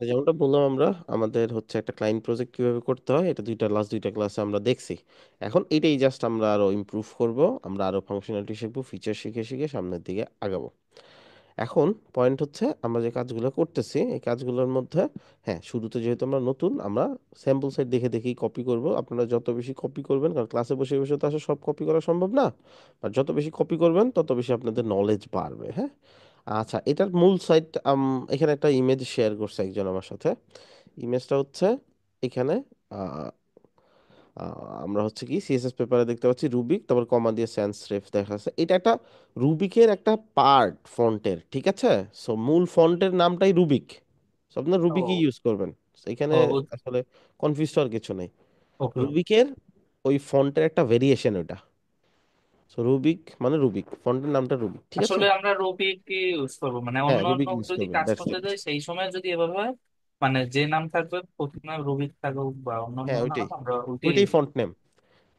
তো যেমনটা বললাম, আমরা আমাদের হচ্ছে একটা ক্লায়েন্ট প্রজেক্ট কিভাবে করতে হয় এটা দুইটা ক্লাসে আমরা দেখছি। এখন এটাই জাস্ট আমরা আরো ইমপ্রুভ করব, আমরা আরো ফাংশনালিটি শিখবো, ফিচার শিখে শিখে সামনের দিকে আগাবো। এখন পয়েন্ট হচ্ছে আমরা যে কাজগুলো করতেছি এই কাজগুলোর মধ্যে, হ্যাঁ, শুরুতে যেহেতু আমরা নতুন, আমরা স্যাম্পল সাইট দেখে দেখেই কপি করব। আপনারা যত বেশি কপি করবেন, কারণ ক্লাসে বসে বসে তো আসলে সব কপি করা সম্ভব না, আর যত বেশি কপি করবেন তত বেশি আপনাদের নলেজ বাড়বে। হ্যাঁ, আচ্ছা, এটার মূল সাইট, এখানে একটা ইমেজ শেয়ার করছে একজন আমার সাথে। ইমেজটা হচ্ছে এখানে, আহ, আমরা হচ্ছে কি সিএসএস পেপারে দেখতে পাচ্ছি রুবিক, তারপর কমা দিয়ে স্যান্স রেফ দেখা যাচ্ছে। এটা একটা রুবিকের একটা পার্ট ফন্টের, ঠিক আছে? সো মূল ফন্টের নামটাই রুবিক। সো আপনার রুবিকই ও ইউজ করবেন। So এখানে ও আসলে কনফিউজ হওয়ার কিছু নেই। ওকে। রুবিকের ওই ফন্টের একটা ভেরিয়েশন ওটা। সো রুবিক মানে রুবিক, ফন্টের নামটা রুবিক, ঠিক আছে? আসলে আমরা রুবি কি ইউজ করবো, মানে হ্যাঁ, অন্য অন্য রুবিক ইউজ যদি করবেন, কাজ দ্যাটস করতে ইট। যাই সেই সময় যদি এভাবে হয়, মানে যে নাম থাকবে প্রথমে রুবি থাকুক বা অন্যান্য হ্যাঁ, নাম ওইটাই, আমরা ওইটাই। ওইটাই ফন্ট নেম।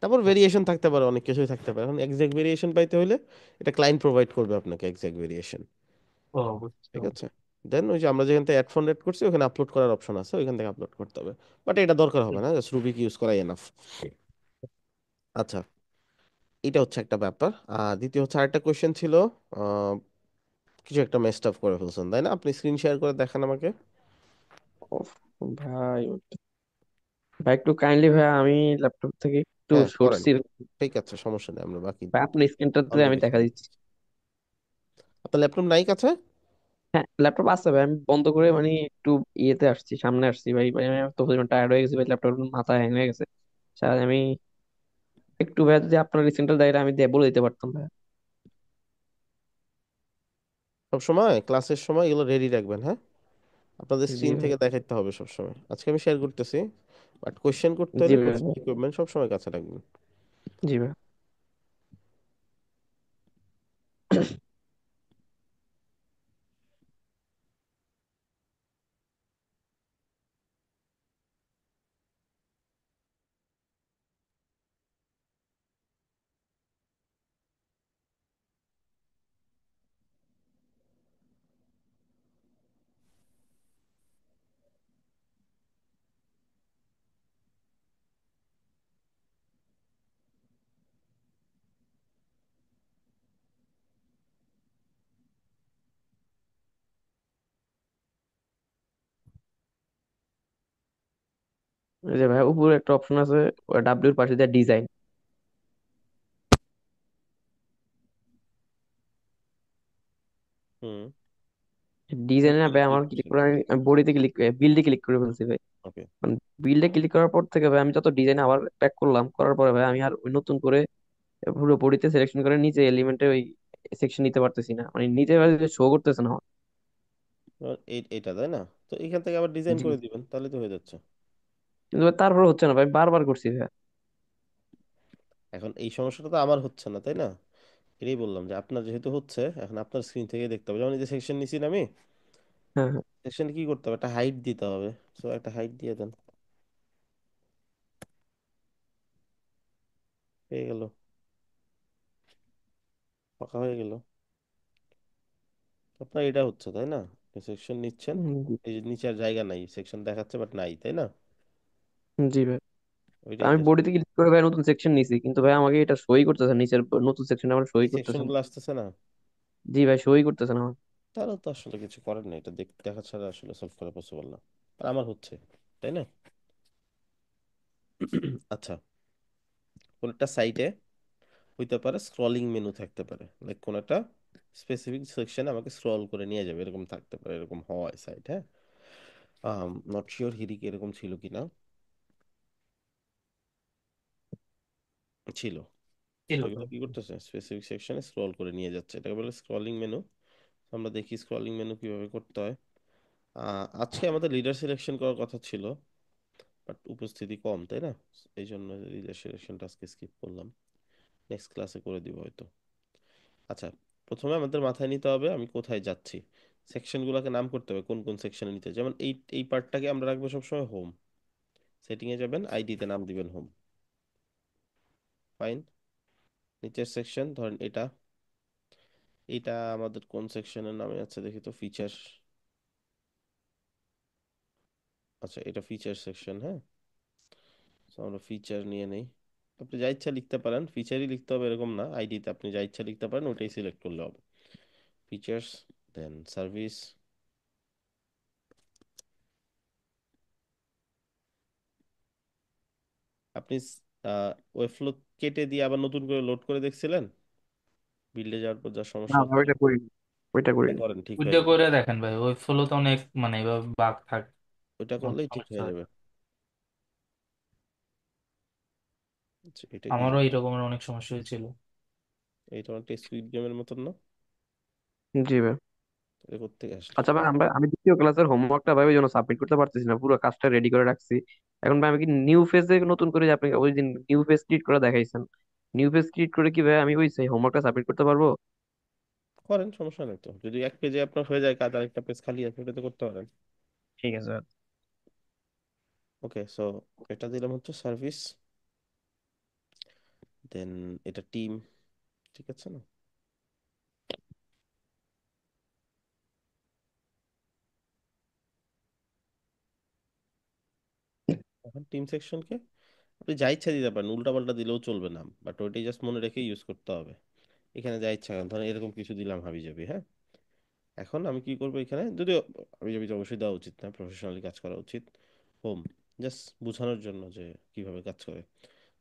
তারপর ভেরিয়েশন থাকতে পারে, অনেক কিছুই থাকতে পারে। এখন এক্সাক্ট ভেরিয়েশন পাইতে হলে এটা ক্লায়েন্ট প্রোভাইড করবে আপনাকে, এক্সাক্ট ভেরিয়েশন। ও বুঝতে ঠিক আছে? পারছি। দেন ওই যে আমরা যেখান থেকে অ্যাড ফন্ট এড করছি ওখানে আপলোড করার অপশন আছে, ওইখান থেকে আপলোড করতে হবে। বাট এটা দরকার হবে না, জাস্ট রুবিক ইউজ করাই এনাফ। আচ্ছা, এটা হচ্ছে একটা ব্যাপার। আর দ্বিতীয় হচ্ছে আরেকটা কোয়েশ্চেন ছিল, আহ, কিছু একটা মেসড আপ করে ফেলছেন তাই না? আপনি স্ক্রিন শেয়ার করে দেখান আমাকে। ওফ, ভাই ভাই একটু কাইন্ডলি ভাই আমি ল্যাপটপ থেকে একটু হ্যাঁ, করেন। সরছি। ঠিক আছে, সমস্যা নেই, আমরা বাকি ভাই আপনার স্ক্রিনটাতে আমি অলরেডি দেখা ফিনিশ। দিচ্ছি। আপনার ল্যাপটপ নাই কাছে? হ্যাঁ ল্যাপটপ আছে ভাই, আমি বন্ধ করে মানে একটু ইয়েতে আসছি, সামনে আসছি ভাই। ভাই আমি তো পরিমাণ টায়ার্ড হয়ে গেছি ভাই, ল্যাপটপ মাথা হ্যাং হয়ে গেছে। স্যার আমি একটু ভাই যদি আপনার রিসেন্টাল ডায়রি আমি বলে দিতে পারতাম ভাই। সব সময় ক্লাসের সময় এগুলো রেডি রাখবেন, হ্যাঁ? আপনাদের জি স্ক্রিন ভাই। থেকে দেখাইতে হবে সব সময়। আজকে আমি শেয়ার করতেছি, বাট কোয়েশ্চেন করতে জি হলে ভাই। কোয়েশ্চেন ইকুইপমেন্ট সব সময় কাছে রাখবেন। জি ভাই। এই যে ভাই উপরে একটা অপশন আছে, ডাব্লিউর পাশে দিয়ে ডিজাইন। হুম। ডিজাইনে না ভাই ক্লিক আমার ক্লিক করছেন, করে ঠিক আছে। আমি বডিতে ক্লিক, বিল্ডে ক্লিক করে ফেলছি ভাই। ওকে। মানে বিল্ডে ক্লিক করার পর থেকে ভাই আমি যত ডিজাইন আবার প্যাক করলাম, করার পরে ভাই আমি আর ওই নতুন করে পুরো বডিতে সিলেকশন করে নিচে এলিমেন্টে ওই সেকশন নিতে পারতেছি না, মানে নিচে শো করতেছে না আমার। এইটা তাই না? তো এখান থেকে আবার ডিজাইন জি। করে দিবেন, তাহলে তো হয়ে যাচ্ছে। কিন্তু ভাই তারপরে হচ্ছে না ভাই, বারবার করছি ভাই। এখন এই সমস্যাটা তো আমার হচ্ছে না, তাই না? এটাই বললাম যে আপনার যেহেতু হচ্ছে, এখন আপনার স্ক্রিন থেকে দেখতে হবে। যেমন এই যে সেকশন নিছি না আমি, হ্যাঁ হ্যাঁ। সেকশন কি করতে হবে, একটা হাইট দিতে হবে। সো একটা হাইট দিয়ে দেন, হয়ে গেল, ফাঁকা হয়ে গেল। আপনার এটা হচ্ছে তাই না? সেকশন নিচ্ছেন, জি। এই যে নিচে আর জায়গা নাই, সেকশন দেখাচ্ছে বাট নাই, তাই না? জি ভাই। ওইটাই আমি জাস্ট। বডিতে ক্লিক করে ভাই নতুন সেকশন নিছি, কিন্তু ভাই আমাকে এটা সই করতেছে না, নিচের নতুন সেকশন আমার সই এই সেকশন করতেছে না। গুলো আসতেছে না? জি ভাই সই করতেছে না আমার। তাহলে তো আসলে কিছু করার নেই, এটা দেখা ছাড়া আসলে সলভ করা পসিবল না। আর আমার হচ্ছে, তাই না? আচ্ছা, কোন একটা সাইটে হইতে পারে স্ক্রলিং মেনু থাকতে পারে, লাইক কোন একটা স্পেসিফিক সেকশনে আমাকে স্ক্রল করে নিয়ে যাবে, এরকম থাকতে পারে, এরকম হয় সাইট, হ্যাঁ। নট শিওর হিরিক এরকম ছিল কিনা, ছিল। ছিল তো তো। এগুলো কি করতেছে, স্পেসিফিক সেকশনে স্ক্রল করে নিয়ে যাচ্ছে, এটাকে বলে স্ক্রলিং মেনু। আমরা দেখি স্ক্রলিং মেনু কিভাবে করতে হয়। আজকে আমাদের লিডার সিলেকশন করার কথা ছিল, বাট উপস্থিতি কম, তাই না? এই জন্য লিডার সিলেকশনটা আজকে স্কিপ করলাম, নেক্সট ক্লাসে করে দিব হয়তো। আচ্ছা, প্রথমে আমাদের মাথায় নিতে হবে আমি কোথায় যাচ্ছি। সেকশনগুলোকে নাম করতে হবে, কোন কোন সেকশনে নিতে, যেমন এই পার্টটাকে আমরা রাখবো সবসময় হোম। সেটিংয়ে যাবেন, আইডিতে নাম দিবেন হোম। ফাইন। নিচের সেকশন ধরেন এটা আমাদের কোন সেকশনের নামে আছে দেখি তো, ফিচার। আচ্ছা, এটা ফিচার সেকশন, হ্যাঁ। তো আমরা ফিচার নিয়ে নেই। আপনি যা ইচ্ছা লিখতে পারেন, ফিচারই লিখতে হবে এরকম না, আইডিতে আপনি যা ইচ্ছা লিখতে পারেন ওটাই সিলেক্ট করলে হবে। ফিচার্স, দেন সার্ভিস। আপনি ওয়েবফ্লো কেটে দিয়ে আবার নতুন করে লোড করে দেখছিলেন? বিল্ডে যাওয়ার পর যা না সমস্যা ভাই, হচ্ছিল, ওইটা করিনি, ওইটা এটা করিনি। করেন, ঠিক হয়ে ওইটা যাবে। করে দেখেন ভাই, ওই ফ্লোতে অনেক মানে এভাবে বাগ থাকে, ওইটা অনেক করলেই ঠিক সমস্যা হয়ে হয়। যাবে। আচ্ছা, এটা কি আমারও জিনিস? এই রকমের অনেক সমস্যা হয়েছিল। এইটা অনেকটা স্কুইড গেমের মতন না? জি ভাই। এটা কোত্থেকে আসলো? আচ্ছা ভাই, আমি দ্বিতীয় ক্লাসের হোমওয়ার্কটা ভাই ওই জন্য সাবমিট করতে পারতেছি না, পুরো কাজটা রেডি করে রাখছি। এখন ভাই আমি কি নিউ পেজে নতুন করে, যে আপনি ওই দিন নিউ পেজ ক্রিয়েট করে দেখাইছেন, নিউ পেজ ক্রিয়েট করে কি ভাই আমি ওই সেই হোমওয়ার্কটা সাবমিট করতে পারবো? করেন, সমস্যা নেই তো। যদি এক পেজে আপনার হয়ে যায় কাজ, আরেকটা পেজ খালি আছে, ওটাতে করতে পারেন। ঠিক আছে। ওকে, সো এটা দিলাম হচ্ছে সার্ভিস, দেন এটা টিম, ঠিক আছে না? এখন টিম সেকশনকে আপনি যা ইচ্ছা দিতে পারেন, উল্টাপাল্টা দিলেও চলবে না, বাট ওইটাই জাস্ট মনে রেখে ইউজ করতে হবে। এখানে যা ইচ্ছা করেন, ধরেন এরকম কিছু দিলাম হাবি যাবি, হ্যাঁ। এখন আমি কি করবো এখানে, যদিও হাবি যাবি অবশ্যই দেওয়া উচিত না, প্রফেশনালি কাজ করা উচিত। হোম, জাস্ট বোঝানোর জন্য যে কিভাবে কাজ করে।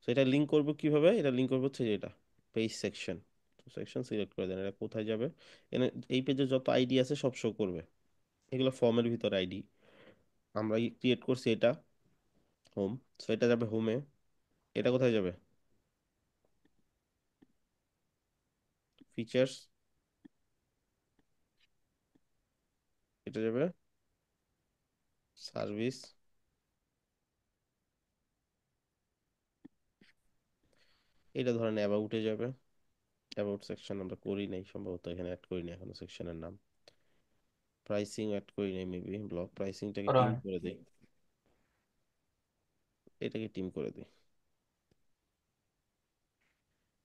তো এটা লিঙ্ক করবো কিভাবে, এটা লিঙ্ক করবো হচ্ছে যে এটা পেজ সেকশন। সেকশন সিলেক্ট করে দেন, এটা কোথায় যাবে? এখানে এই পেজে যত আইডি আছে সব শো করবে, এগুলো ফর্মের ভিতর আইডি। আমরা ক্রিয়েট করছি এটা হোম, সো এটা যাবে হোমে। এটা কোথায় যাবে? ফিচার্স, এটা যাবে সার্ভিস। এটা ধরেন অ্যাবাউটে যাবে। অ্যাবাউট সেকশন আমরা করি নাই সম্ভবত, এখানে অ্যাড করি নাই এখনো সেকশনের নাম। প্রাইসিং অ্যাড করি নাই মেবি, ব্লক প্রাইসিংটাকে করা টিম হয়। করে দেই। এটাকে টিম করে দিই,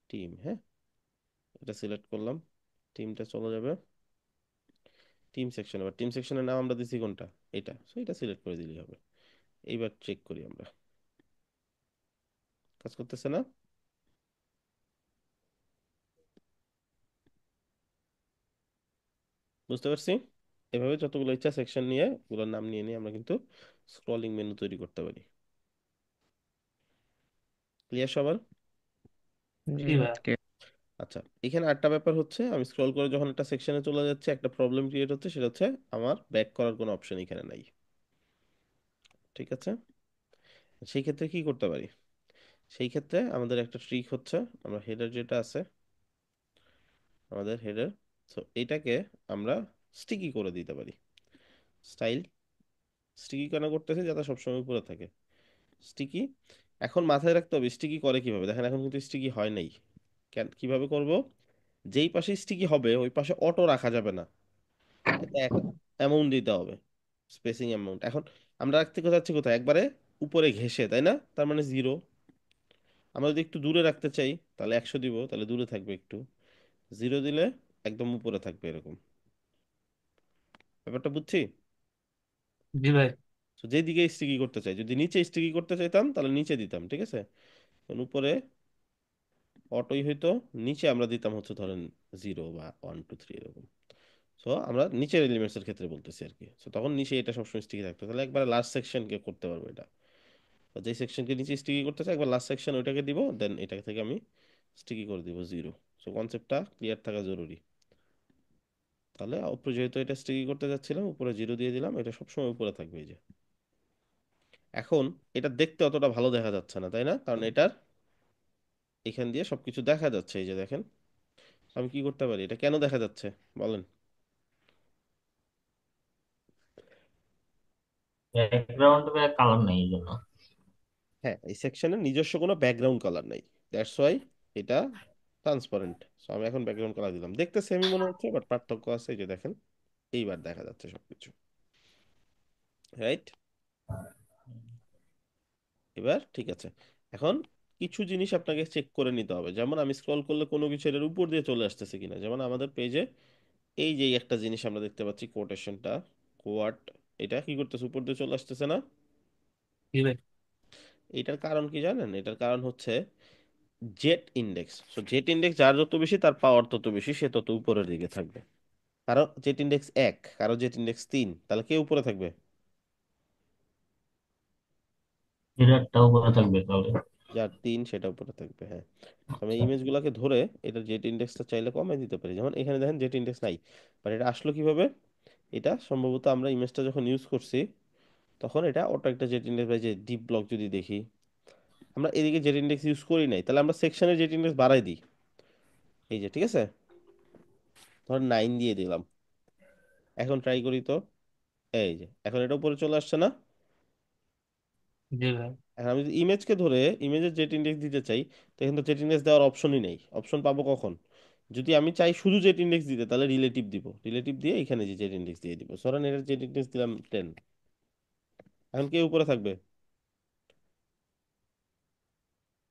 টিম, হ্যাঁ। এটা সিলেক্ট করলাম, টিমটা চলে যাবে টিম সেকশন। এবার টিম সেকশনের নাম আমরা দিছি কোনটা? এটা, সো এটা সিলেক্ট করে দিলেই হবে। এইবার চেক করি আমরা, কাজ করতেছে না? বুঝতে পারছি। এভাবে যতগুলো ইচ্ছা সেকশন নিয়ে ওগুলোর নাম নিয়ে নিয়ে আমরা কিন্তু স্ক্রলিং মেনু তৈরি করতে পারি। ক্লিয়ার সবার? জি জি ভাই, ভাই। ঠিক। আচ্ছা, এখানে আরেকটা ব্যাপার হচ্ছে, আমি স্ক্রল করে যখন একটা সেকশনে চলে যাচ্ছে একটা প্রবলেম ক্রিয়েট হচ্ছে, সেটা হচ্ছে আমার ব্যাক করার কোনো অপশন এখানে নাই। ঠিক আছে, সেই ক্ষেত্রে কি করতে পারি? সেই ক্ষেত্রে আমাদের একটা ট্রিক হচ্ছে, আমরা হেডার যেটা আছে, আমাদের হেডার, তো এটাকে আমরা স্টিকি করে দিতে পারি। স্টাইল, স্টিকি কেন করতেছি? যাতে সবসময় উপরে থাকে স্টিকি। এখন মাথায় রাখতে হবে স্টিকি করে কিভাবে, দেখেন এখন কিন্তু স্টিকি হয় নাই। কেন, কিভাবে করব? যেই পাশে স্টিকি হবে ওই পাশে অটো রাখা যাবে না, এটা অ্যামাউন্ট দিতে হবে, স্পেসিং অ্যামাউন্ট। এখন আমরা রাখতে চাচ্ছি কোথায়? একবারে উপরে ঘেঁষে, তাই না? তার মানে 0। আমরা যদি একটু দূরে রাখতে চাই তাহলে 100 দিব, তাহলে দূরে থাকবে একটু। 0 দিলে একদম উপরে থাকবে এরকম। ব্যাপারটা বুঝছি? জি ভাই। তো যেদিকে স্টিকি করতে চাই, যদি নিচে স্টিকি করতে চাইতাম তাহলে নিচে দিতাম, ঠিক আছে। কারণ উপরে অটোই হইতো, নিচে আমরা দিতাম হচ্ছে ধরেন 0 বা 1 2 3 এরকম। সো আমরা নিচের এলিমেন্টস এর ক্ষেত্রে বলতেছি আর কি। সো তখন নিচে এটা সবসময় স্টিকি থাকতো, তাহলে একবার লাস্ট সেকশনকে করতে পারবো এটা। তো যেই সেকশনকে নিচে স্টিকি করতে চাই, একবার লাস্ট সেকশন ওইটাকে দিব, দেন এটা থেকে আমি স্টিকি করে দিব 0। সো কনসেপ্টটা ক্লিয়ার থাকা জরুরি। তাহলে উপরে যেহেতু এটা স্টিকি করতে যাচ্ছিলাম, উপরে 0 দিয়ে দিলাম, এটা সবসময় উপরে থাকবে এই যে। এখন এটা দেখতে অতটা ভালো দেখা যাচ্ছে না, তাই না? কারণ এটার এখান দিয়ে সবকিছু দেখা যাচ্ছে, এই যে দেখেন। আমি কি করতে পারি, এটা কেন দেখা যাচ্ছে বলেন? ব্যাকগ্রাউন্ডে কালার নেই এই জন্য। হ্যাঁ, এই সেকশনের নিজস্ব কোনো ব্যাকগ্রাউন্ড কালার নাই, দ্যাটস ওয়াই এটা ট্রান্সপারেন্ট। সো আমি এখন ব্যাকগ্রাউন্ড কালার দিলাম, দেখতে সেমই মনে হচ্ছে বাট পার্থক্য আছে, এই যে দেখেন। এইবার দেখা যাচ্ছে সবকিছু, রাইট? এবার ঠিক আছে। এখন কিছু জিনিস আপনাকে চেক করে নিতে হবে, যেমন আমি স্ক্রল করলে কোনো কিছু এর উপর দিয়ে চলে আসতেছে কিনা। যেমন আমাদের পেজে এই যে একটা জিনিস আমরা দেখতে পাচ্ছি, কোটেশনটা, কোয়াট, এটা কি করতেছে? উপর দিয়ে চলে আসতেছে না? কি ভাই? এটার কারণ কি জানেন? এটার কারণ হচ্ছে jet index. So jet index যার যত বেশি তার পাওয়ার তত বেশি, সে তত উপরের দিকে থাকবে। কারো জেট ইন্ডেক্স 1, কারো জেট ইন্ডেক্স 3, তাহলে কে উপরে থাকবে? হিডারটা উপরে থাকবে তাহলে। যার 3 সেটা উপরে থাকবে, হ্যাঁ। তো আমি ইমেজ গুলাকে ধরে এটা জেট ইন্ডেক্সটা চাইলে কমাই দিতে পারি, যেমন এখানে দেখেন জেট ইন্ডেক্স নাই। বাট এটা আসলো কিভাবে? এটা সম্ভবত আমরা ইমেজটা যখন ইউজ করছি তখন এটা অটো একটা জেট ইন্ডেক্স, বা যে ডিপ ব্লক যদি দেখি, আমরা এদিকে জেট ইন্ডেক্স ইউজ করি নাই, তাহলে আমরা সেকশনের জেট ইন্ডেক্স বাড়াই দিই। এই যে, ঠিক আছে, ধর 9 দিয়ে দিলাম। এখন ট্রাই করি তো। এই যে এখন এটা উপরে চলে আসছে না? জি ভাই। এখন আমি যদি ইমেজকে ধরে ইমেজের জেট ইন্ডেক্স দিতে চাই, তো এখন তো জেট ইন্ডেক্স দেওয়ার অপশনই নেই। অপশন পাবো কখন? যদি আমি চাই শুধু জেট ইন্ডেক্স দিতে, তাহলে রিলেটিভ দিব, রিলেটিভ দিয়ে এখানে যে জেট ইন্ডেক্স দিয়ে দিব। সরেন, এর জেট ইন্ডেক্স দিলাম 10। এখন কে উপরে থাকবে?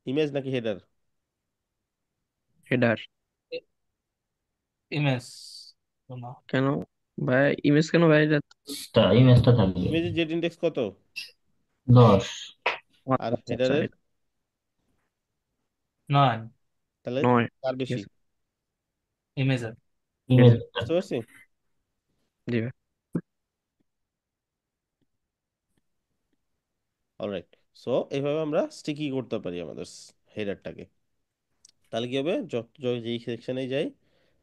ইমেজ নাকি হেডার? হেডার। ইমেজ না। কেন ভাই? ইমেজ কেন ভাই? এটা ইমেজটা থাকবে। ইমেজের জেট ইন্ডেক্স কত? 10। আর আচ্ছা আচ্ছা, হেডারের? নয়। তাহলে 9। কার ঠিক বেশি? আছে। ইমেজের। হেডার। ইমেজটা। বুঝতে পারছি। জি ভাই। অলরাইট। সো এইভাবে আমরা স্টিকি করতে পারি আমাদের হেডারটাকে। তাহলে কি হবে, যত যেই সেকশনে যাই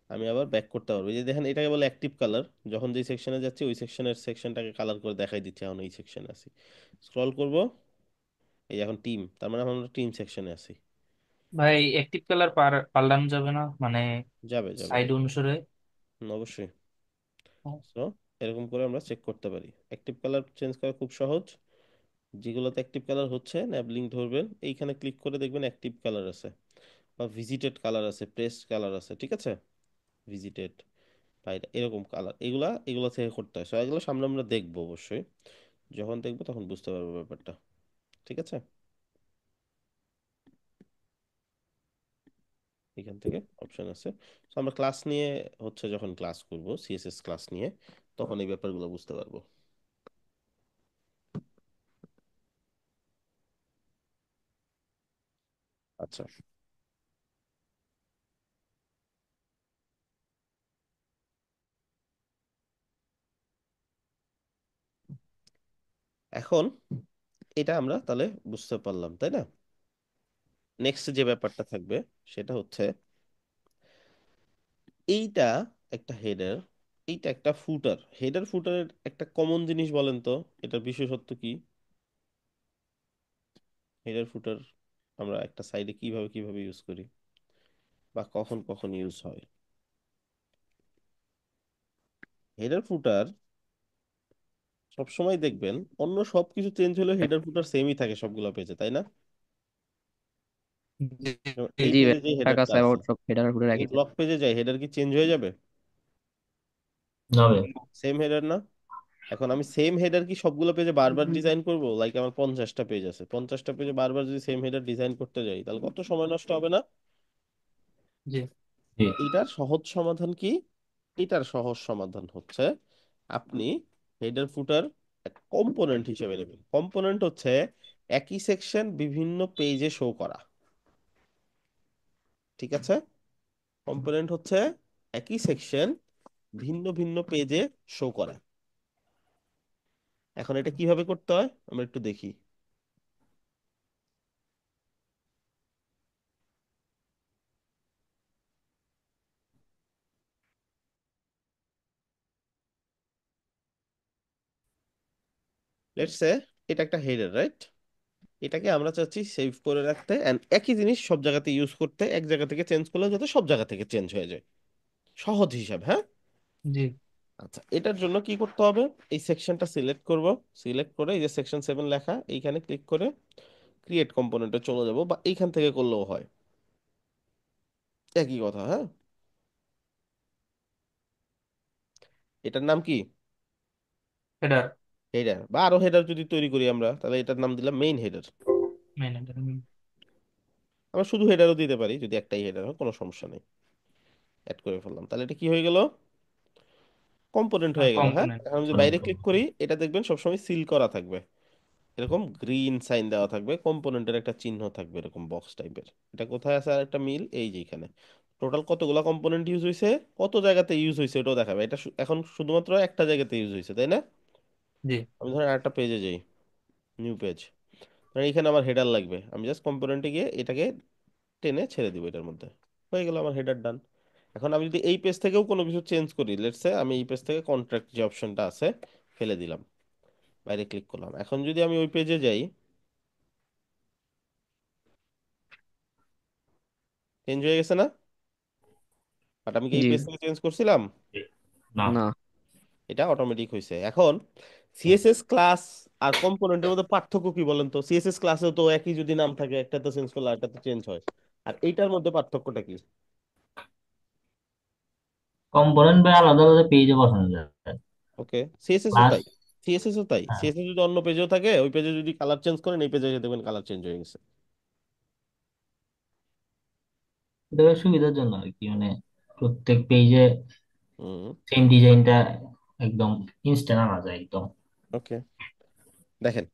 আমি আবার ব্যাক করতে পারবো। এই যে দেখেন, এটাকে বলে অ্যাক্টিভ কালার। যখন যেই সেকশনে যাচ্ছি ওই সেকশনটাকে কালার করে দেখাই দিচ্ছে এখন এই সেকশনে আছি। স্ক্রল করব, এই এখন টিম, তার মানে আমরা টিম সেকশনে আছি। ভাই অ্যাক্টিভ কালার পাল্টানো যাবে না মানে যাবে যাবে সাইড যাবে। অনুসারে? অবশ্যই। সো এরকম করে আমরা চেক করতে পারি। অ্যাক্টিভ কালার চেঞ্জ করা খুব সহজ। যেগুলোতে অ্যাক্টিভ কালার হচ্ছে ন্যাবলিং ধরবেন, এইখানে ক্লিক করে দেখবেন অ্যাক্টিভ কালার আছে, বা ভিজিটেড কালার আছে, প্রেসড কালার আছে, ঠিক আছে? ভিজিটেড, বাইরে এরকম কালার, এগুলা এগুলো থেকে করতে হয়। সো এগুলো সামনে আমরা দেখবো অবশ্যই, যখন দেখবো তখন বুঝতে পারবো ব্যাপারটা, ঠিক আছে? এখান থেকে অপশন আছে। তো আমরা ক্লাস নিয়ে হচ্ছে যখন ক্লাস করব, সিএসএস ক্লাস নিয়ে, তখন এই ব্যাপারগুলো বুঝতে পারবো। আচ্ছা, এখন এটা আমরা তাহলে বুঝতে পারলাম, তাই না? নেক্সট যে ব্যাপারটা থাকবে সেটা হচ্ছে এইটা একটা হেডার, এইটা একটা ফুটার। হেডার ফুটারের একটা কমন জিনিস বলেন তো, এটার বিশেষত্ব কি? হেডার ফুটার আমরা একটা সাইডে কিভাবে কিভাবে ইউজ করি, বা কখন কখন ইউজ হয়? হেডার ফুটার সবসময় দেখবেন অন্য সবকিছু চেঞ্জ হলেও হেডার ফুটার সেমই থাকে সবগুলো পেজে, তাই না? জি যেমন জি। এই জি ভাই, পেজে যে ঠিকঠাক হেডারটা আছে, আছে, অ্যাবাউট সব হেডার হুডার যদি একই থাকে। ব্লক পেজে যায় হেডার কি চেঞ্জ হয়ে যাবে? যাবে। সেম হেডার না? এখন আমি সেম হেডার কি সবগুলো পেজে বারবার ডিজাইন করব? লাইক আমার 50টা পেজ আছে, 50টা পেজে বারবার যদি সেম হেডার ডিজাইন করতে যাই তাহলে কত সময় নষ্ট হবে না? জি জি। এটার সহজ সমাধান কি? এটার সহজ সমাধান হচ্ছে আপনি হেডার ফুটার কম্পোনেন্ট হিসেবে নেবেন। কম্পোনেন্ট হচ্ছে একই সেকশন বিভিন্ন পেজে শো করা, ঠিক আছে? কম্পোনেন্ট হচ্ছে একই সেকশন ভিন্ন ভিন্ন পেজে শো করা। এখন এটা কিভাবে করতে হয় আমরা একটু দেখি। লেটস সে এটা একটা হেডার, রাইট? এটাকে আমরা চাচ্ছি সেভ করে রাখতে এন্ড একই জিনিস সব জায়গাতে ইউজ করতে, এক জায়গা থেকে চেঞ্জ করলে যাতে সব জায়গা থেকে চেঞ্জ হয়ে যায়। সহজ হিসাব, হ্যাঁ। জি। আচ্ছা, এটার জন্য কি করতে হবে? এই সেকশনটা সিলেক্ট করব, সিলেক্ট করে এই যে সেকশন 7 লেখা এইখানে ক্লিক করে ক্রিয়েট কম্পোনেন্টে চলে যাব, বা এইখান থেকে করলেও হয়, একই কথা, হ্যাঁ। এটার নাম কি? হেডার। হেডার। বা আরো হেডার যদি তৈরি করি আমরা, তাহলে এটার নাম দিলাম মেইন হেডার। Main header. আমরা শুধু হেডারও দিতে পারি, যদি একটাই হেডার হয় কোনো সমস্যা নেই। অ্যাড করে ফেললাম, তাহলে এটা কি হয়ে গেল? কম্পোনেন্ট হয়ে গেল, হ্যাঁ। কম্পোনেন্ট। এখন যদি বাইরে ক্লিক করি, এটা দেখবেন সবসময় সিল করা থাকবে। এরকম গ্রিন সাইন দেওয়া থাকবে, কম্পোনেন্টের একটা চিহ্ন থাকবে এরকম বক্স টাইপের। এটা কোথায় আছে আর একটা মিল, এই যে এখানে টোটাল কতগুলা কম্পোনেন্ট ইউজ হয়েছে, কত জায়গাতে ইউজ হয়েছে ওটাও দেখাবে। এটা এখন শুধুমাত্র একটা জায়গাতে ইউজ হয়েছে, তাই না? জি। আমি ধরেন আরেকটা পেজে যাই, নিউ পেজ, ধরেন এখানে আমার হেডার লাগবে, আমি জাস্ট কম্পোনেন্টে গিয়ে এটাকে টেনে ছেড়ে দিব এটার মধ্যে, হয়ে গেল আমার হেডার ডান। এখন আমি যদি এই পেজ থেকেও কোনো কিছু চেঞ্জ করি, লেটস সে আমি এই পেজ থেকে কন্ট্রাক্ট যে অপশনটা আছে ফেলে দিলাম, বাইরে ক্লিক করলাম, এখন যদি আমি ওই পেজে যাই, চেঞ্জ হয়ে গেছে না? বাট আমি কি এই জি। পেজ থেকে চেঞ্জ করছিলাম? না। না। এটা অটোমেটিক হয়েছে। এখন সিএসএস ক্লাস আর কম্পোনেন্টের মধ্যে পার্থক্য কি বলেন তো? সিএসএস ক্লাসেও তো একই যদি নাম থাকে, একটা তো চেঞ্জ করলে একটা তো চেঞ্জ হয়, আর এইটার মধ্যে পার্থক্যটা কি? কম্পোনেন্ট বা আলাদা আলাদা পেজে বসানো যায়। ওকে, সিএসএস ও ক্লাস। তাই, সিএসএস ও তাই, হ্যাঁ, সিএসএস যদি অন্য পেজেও থাকে, ওই পেজে যদি কালার চেঞ্জ করেন, এই পেজে দেখবেন কালার চেঞ্জ হয়ে গেছে। এটা বেশ সুবিধার জন্য আর কি, মানে প্রত্যেক পেজে হুম। সেম ডিজাইনটা একদম ইনস্ট্যান্ট আনা যায় একদম। ওকে, দেখেন,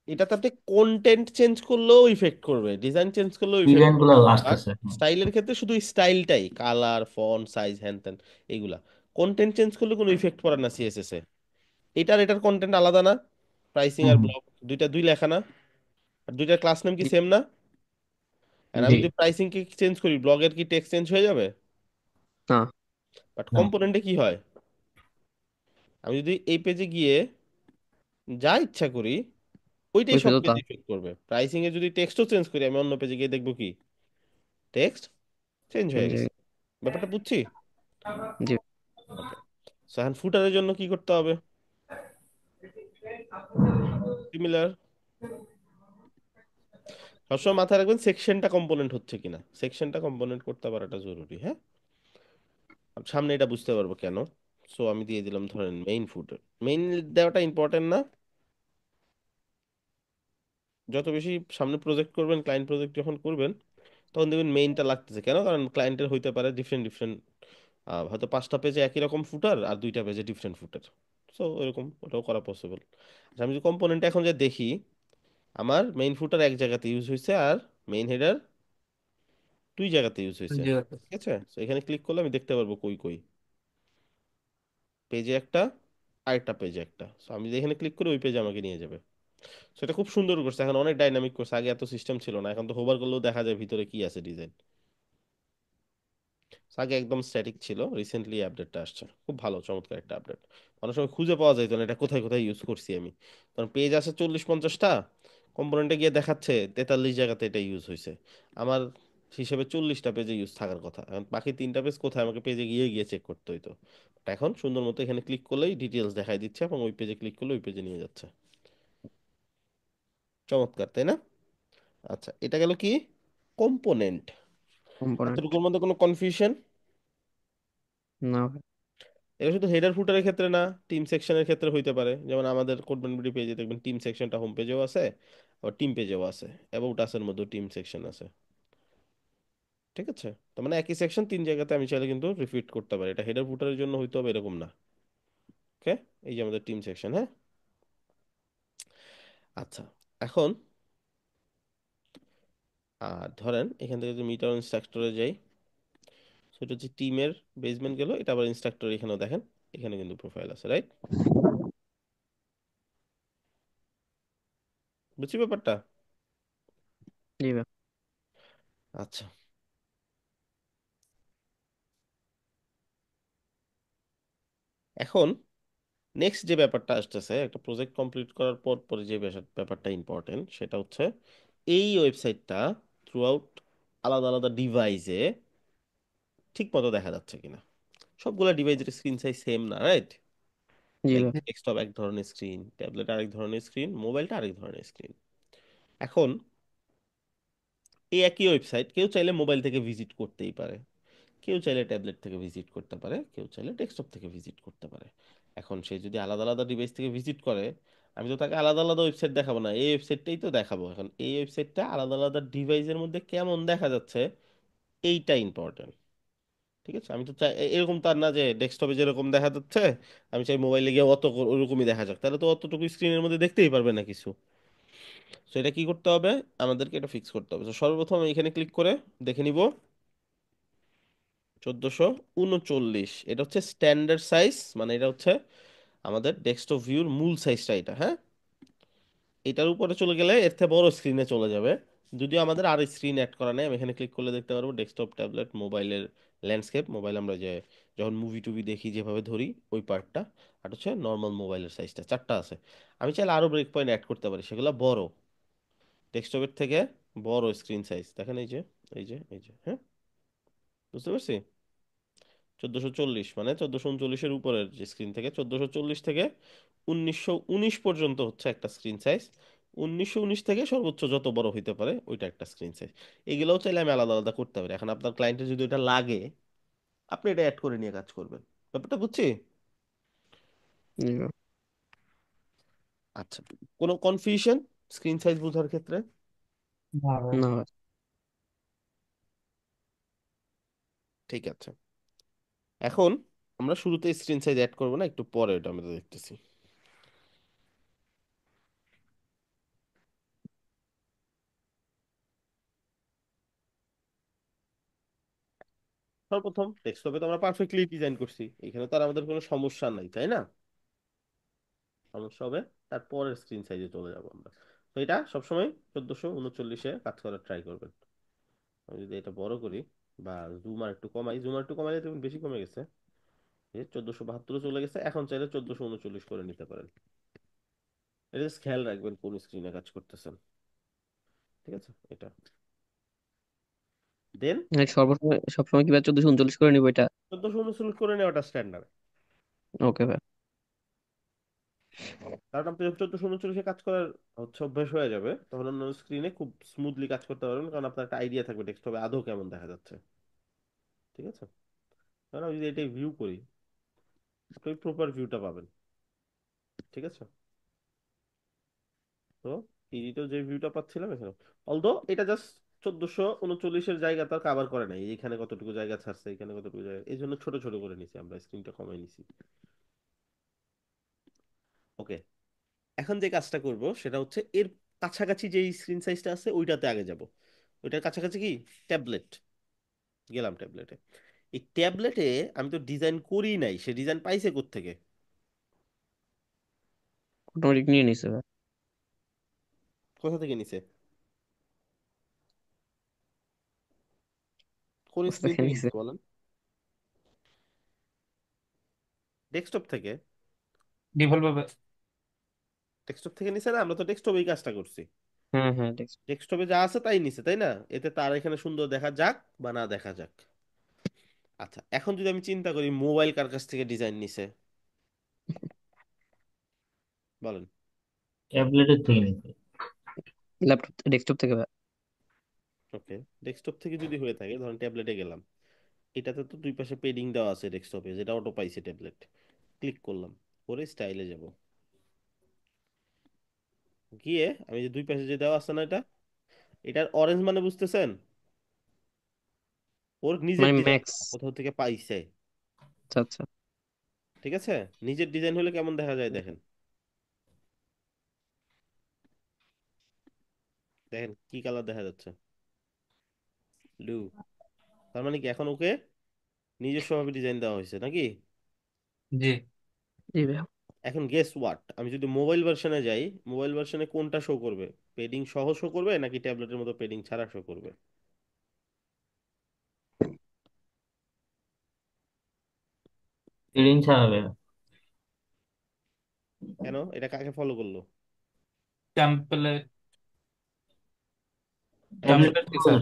এটাতে আপনি কন্টেন্ট চেঞ্জ করলেও ইফেক্ট করবে, ডিজাইন চেঞ্জ করলেও ইফেক্ট ডিজাইন গুলো করবে, বাট আসতেছে। স্টাইলের ক্ষেত্রে শুধু স্টাইলটাই, কালার, ফন্ট, সাইজ, হ্যান ত্যান, এইগুলা। কন্টেন্ট চেঞ্জ করলে কোনো ইফেক্ট পড়ে না সিএসএস এ। এটার এটার কন্টেন্ট আলাদা না? প্রাইসিং হুম আর হুম। ব্লগ দুইটা দুই লেখা না? আর দুইটার ক্লাস নেম কি জি। সেম না? আর আমি জি। যদি প্রাইসিং কি চেঞ্জ করি, ব্লগের কি টেক্সট চেঞ্জ হয়ে যাবে? না। বাট না। কম্পোনেন্টে কি হয়, আমি যদি এই পেজে গিয়ে যা ইচ্ছা করি, ওইটাই ওই সব পেজও তা পেজে ইফেক্ট করবে। প্রাইসিং এ যদি টেক্সটও চেঞ্জ করি, আমি অন্য পেজে গিয়ে দেখবো কি টেক্সট চেঞ্জ হয়ে চেঞ্জ গেছে। হয়ে ব্যাপারটা বুঝছি? জি। ওকে, সো এখন ফুটারের জন্য কি করতে হবে? সিমিলার, সবসময় মাথায় রাখবেন সেকশনটা কম্পোনেন্ট হচ্ছে কিনা, সেকশনটা কম্পোনেন্ট করতে পারাটা জরুরি, হ্যাঁ? আর সামনে এটা বুঝতে পারবো কেন। সো আমি দিয়ে দিলাম ধরেন মেইন ফুটার। মেইন দেওয়াটা ইম্পর্টেন্ট না? যত বেশি সামনে প্রজেক্ট করবেন, ক্লায়েন্ট প্রজেক্ট যখন করবেন, তখন দেখবেন মেইনটা লাগতেছে কেন, কারণ ক্লায়েন্টের হইতে পারে ডিফারেন্ট ডিফারেন্ট, হয়তো 5টা পেজে একই রকম ফুটার আর 2টা পেজে ডিফারেন্ট ফুটার। সো এরকম ওটাও করা পসিবল। আচ্ছা, আমি যদি কম্পোনেন্ট এখন যে দেখি, আমার মেইন ফুটার এক জায়গাতে ইউজ হয়েছে, আর মেইন হেডার 2 জায়গাতে ইউজ হয়েছে। জি। ঠিক আছে, তো এখানে ক্লিক করলে আমি দেখতে পারবো কই কই পেজে একটা, আরেকটা পেজে একটা। সো আমি যদি এখানে ক্লিক করি, ওই পেজে আমাকে নিয়ে যাবে। সেটা খুব সুন্দর করছে, এখন অনেক ডাইনামিক করছে, আগে এত সিস্টেম ছিল না, এখন তো হোভার করলেও দেখা যায় ভিতরে কি আছে ডিজাইন। আগে একদম স্ট্যাটিক ছিল, রিসেন্টলি আপডেটটা আসছে, খুব ভালো চমৎকার একটা আপডেট। অনেক সময় খুঁজে পাওয়া যাইতো না এটা কোথায় কোথায় ইউজ করছি আমি, কারণ পেজ আছে 40-50টা, কম্পোনেন্টে গিয়ে দেখাচ্ছে 43 জায়গাতে এটা ইউজ হয়েছে। আমার হিসেবে 40টা পেজে ইউজ থাকার কথা, এখন বাকি 3টা পেজ কোথায়, আমাকে পেজে গিয়ে গিয়ে চেক করতে হইতো। এখন সুন্দর মতো এখানে ক্লিক করলেই ডিটেলস দেখাই দিচ্ছে, এবং ওই পেজে ক্লিক করলে ওই পেজে নিয়ে যাচ্ছে। চমৎকার, তাই না? আচ্ছা, এটা গেল কি কম্পোনেন্ট। কম্পোনেন্ট। এতটুকুর মধ্যে কোনো কনফিউশন? না ভাই। এটা শুধু হেডার ফুটারের ক্ষেত্রে না, টিম সেকশনের ক্ষেত্রে হইতে পারে। যেমন আমাদের কোডবেনবিডি পেজে দেখবেন টিম সেকশনটা হোম পেজেও আছে, আবার টিম পেজেও আছে, অ্যাবাউট আসের মধ্যে টিম সেকশন আছে। ঠিক আছে, তার মানে একই সেকশন 3 জায়গাতে আমি চাইলে কিন্তু রিপিট করতে পারি। এটা হেডার ফুটারের জন্য হইতে হবে এরকম না। ওকে, এই যে আমাদের টিম সেকশন, হ্যাঁ। আচ্ছা, এখন ধরেন এখান থেকে যদি মিটার ইনস্ট্রাক্টরে যাই, সেটা হচ্ছে টিমের বেসমেন্ট গেল, এটা আবার ইনস্ট্রাক্টর, এখানেও দেখেন এখানে কিন্তু প্রোফাইল আছে, রাইট? বুঝছি ব্যাপারটা? জি ভাই। আচ্ছা, এখন নেক্সট যে ব্যাপারটা আসতেছে, একটা প্রজেক্ট কমপ্লিট করার পর পরে যে ব্যাপারটা ইম্পর্টেন্ট, সেটা হচ্ছে এই ওয়েবসাইটটা থ্রু আউট আলাদা আলাদা ডিভাইসে ঠিক মতো দেখা যাচ্ছে কিনা। সবগুলা ডিভাইসের স্ক্রিন সাইজ সেম না, রাইট? জি লাইক ভাই। ডেস্কটপ এক ধরনের স্ক্রিন, ট্যাবলেট আরেক ধরনের স্ক্রিন, মোবাইলটা আরেক ধরনের স্ক্রিন। এখন এই একই ওয়েবসাইট কেউ চাইলে মোবাইল থেকে ভিজিট করতেই পারে, কেউ চাইলে ট্যাবলেট থেকে ভিজিট করতে পারে, কেউ চাইলে ডেস্কটপ থেকে ভিজিট করতে পারে। এখন সে যদি আলাদা আলাদা ডিভাইস থেকে ভিজিট করে, আমি তো তাকে আলাদা আলাদা ওয়েবসাইট দেখাবো না, এই ওয়েবসাইটটাই তো দেখাবো। এখন এই ওয়েবসাইটটা আলাদা আলাদা ডিভাইসের মধ্যে কেমন দেখা যাচ্ছে, এইটা ইম্পর্টেন্ট। ঠিক আছে, আমি তো চাই এরকম তার না যে ডেস্কটপে যেরকম দেখা যাচ্ছে আমি চাই মোবাইলে গিয়ে ওরকমই দেখা যাক, তাহলে তো অতটুকু স্ক্রিনের মধ্যে দেখতেই পারবে না কিছু। তো এটা কি করতে হবে, আমাদেরকে এটা ফিক্স করতে হবে। তো সর্বপ্রথম আমি এখানে ক্লিক করে দেখে নিব 1439, এটা হচ্ছে স্ট্যান্ডার্ড সাইজ, মানে এটা হচ্ছে আমাদের ডেস্কটপ ভিউর মূল সাইজটা এটা, হ্যাঁ। এটার উপরে চলে গেলে এর থেকে বড় স্ক্রিনে চলে যাবে। যদিও আমাদের আর স্ক্রিন অ্যাড করা নেই, আমি এখানে ক্লিক করলে দেখতে পারবো ডেস্কটপ, ট্যাবলেট, মোবাইলের ল্যান্ডস্কেপ, মোবাইল আমরা যে যখন মুভি টুভি দেখি যেভাবে ধরি ওই পার্টটা, আর হচ্ছে নর্মাল মোবাইলের সাইজটা, চারটা আছে। আমি চাইলে আরো ব্রেক পয়েন্ট অ্যাড করতে পারি, সেগুলো বড়, ডেস্কটপের থেকে বড় স্ক্রিন সাইজ দেখেন, এই যে হ্যাঁ, বুঝতে পারছি। 1440 মানে 1439-এর উপরের যে স্ক্রিন থেকে, 1440 থেকে 1919 পর্যন্ত হচ্ছে একটা স্ক্রিন সাইজ। 1919 থেকে সর্বোচ্চ যত বড় হইতে পারে ওইটা একটা স্ক্রিন সাইজ। এগুলোও চাইলে আমি আলাদা আলাদা করতে পারি। এখন আপনার ক্লায়েন্টের যদি ওটা লাগে, আপনি এটা অ্যাড করে নিয়ে কাজ করবেন। ব্যাপারটা বুঝছি। জি ভাই। আচ্ছা, কোনো কনফিউশন স্ক্রিন সাইজ বোঝার ক্ষেত্রে? না ভাই। না ভাই। ঠিক আছে, এখন আমরা শুরুতে স্ক্রিন সাইজ অ্যাড করবো না, একটু পরে ওটা আমরা দেখতেছি। সর্বপ্রথম ডেস্কটপে তো আমরা পারফেক্টলি ডিজাইন করছি, এখানে তো আর আমাদের কোনো সমস্যা নাই, তাই না? সমস্যা হবে তারপরের স্ক্রিন সাইজে চলে যাব আমরা। তো এটা সবসময় 1439-এ কাজ করার ট্রাই করবেন। আমি যদি এটা বড় করি বা জুমার একটু কমাই, জুমার একটু কমাইলে দেখুন বেশি কমে গেছে, এই 1472 চলে গেছে। এখন চাইলে 1439 করে নিতে পারেন। এটা জাস্ট খেয়াল রাখবেন কোন স্ক্রিনে কাজ করতেছেন, ঠিক আছে? এটা দেন মানে সর্বসময় সবসময় কি ভাই 1439 করে নিবো এটা? 1439 করে নেওয়াটা স্ট্যান্ডার্ড। ওকে ভাই। কারণ আপনি যখন 1439-এ কাজ করার হচ্ছে অভ্যাস হয়ে যাবে, তখন অন্য স্ক্রিনে খুব স্মুথলি কাজ করতে পারবেন, কারণ আপনার একটা আইডিয়া থাকবে ডেস্কটপে আদৌ কেমন দেখা যাচ্ছে, ঠিক আছে? কারণ আমি যদি এটাই ভিউ করি, আপনি প্রপার ভিউটা পাবেন, ঠিক আছে? তো থ্রিডিতেও যে ভিউটা পাচ্ছিলাম এখানে, অলদো এটা জাস্ট 1439-এর জায়গা তার কাভার করে নাই, এখানে কতটুকু জায়গা ছাড়ছে, এখানে কতটুকু জায়গা, এই জন্য ছোট ছোট করে নিছি আমরা, স্ক্রিনটা কমাই নিছি। ওকে, এখন যে কাজটা করব সেটা হচ্ছে এর কাছাকাছি যে স্ক্রিন সাইজটা আছে ওইটাতে আগে যাব। ওইটার কাছাকাছি কি, ট্যাবলেট। গেলাম ট্যাবলেটে। এই ট্যাবলেটে আমি তো ডিজাইন করি নাই, সে ডিজাইন পাইছে কোত্থেকে? অটোমেটিক নিয়ে নিছে ভাই। কোথা থেকে নিছে? কোন কোথা স্ক্রিন থেকে থেকে নিছে? নিছে বলেন? ডেস্কটপ থেকে। ডিফল্ট ভাবে। ডেস্কটপ থেকে নিছে না, আমরা তো ডেস্কটপে এই কাজটা করছি। হ্যাঁ হ্যাঁ দেখছি। ডেস্কটপে যা আছে তাই নিছে, তাই না? এতে তার এখানে সুন্দর দেখা যাক বা না দেখা যাক। আচ্ছা, এখন যদি আমি চিন্তা করি মোবাইল কার কাছ থেকে ডিজাইন নিছে, বলেন। ট্যাবলেটের থেকে নিতে। ল্যাপটপ ডেস্কটপ থেকে ভাই। ওকে, ডেস্কটপ থেকে যদি হয়ে থাকে, ধরেন ট্যাবলেটে গেলাম, এটাতে তো দুই পাশে পেডিং দেওয়া আছে ডেস্কটপে, যেটা অটো পাইছে ট্যাবলেট। ক্লিক করলাম, করে স্টাইলে যাব, গিয়ে আমি যে দুই পাশে যে দেওয়া আছে না, এটা, এটার অরেঞ্জ মানে বুঝতেছেন? ওর নিজের মানে ডিজাইন, ম্যাক্স। কোথাও থেকে পাইছে, আচ্ছা আচ্ছা। ঠিক আছে? নিজের ডিজাইন হলে কেমন দেখা যায় দেখেন, দেখেন কি কালার দেখা যাচ্ছে, ব্লু। তার মানে কি এখন ওকে নিজস্ব ভাবে ডিজাইন দেওয়া হয়েছে নাকি? জি। জি ভাই। এখন গেস হোয়াট, আমি যদি মোবাইল ভার্সনে যাই, মোবাইল ভার্সনে কোনটা শো করবে? পেডিং সহ শো করবে নাকি ট্যাবলেটের মতো পেডিং ছাড়া শো করবে? রিডিং ছাড়াবে। কেন, এটা কাকে ফলো করলো? টেমপ্লেট। ট্যাবলেট। ট্যাবলেট টেমপ্লেট কি স্যার?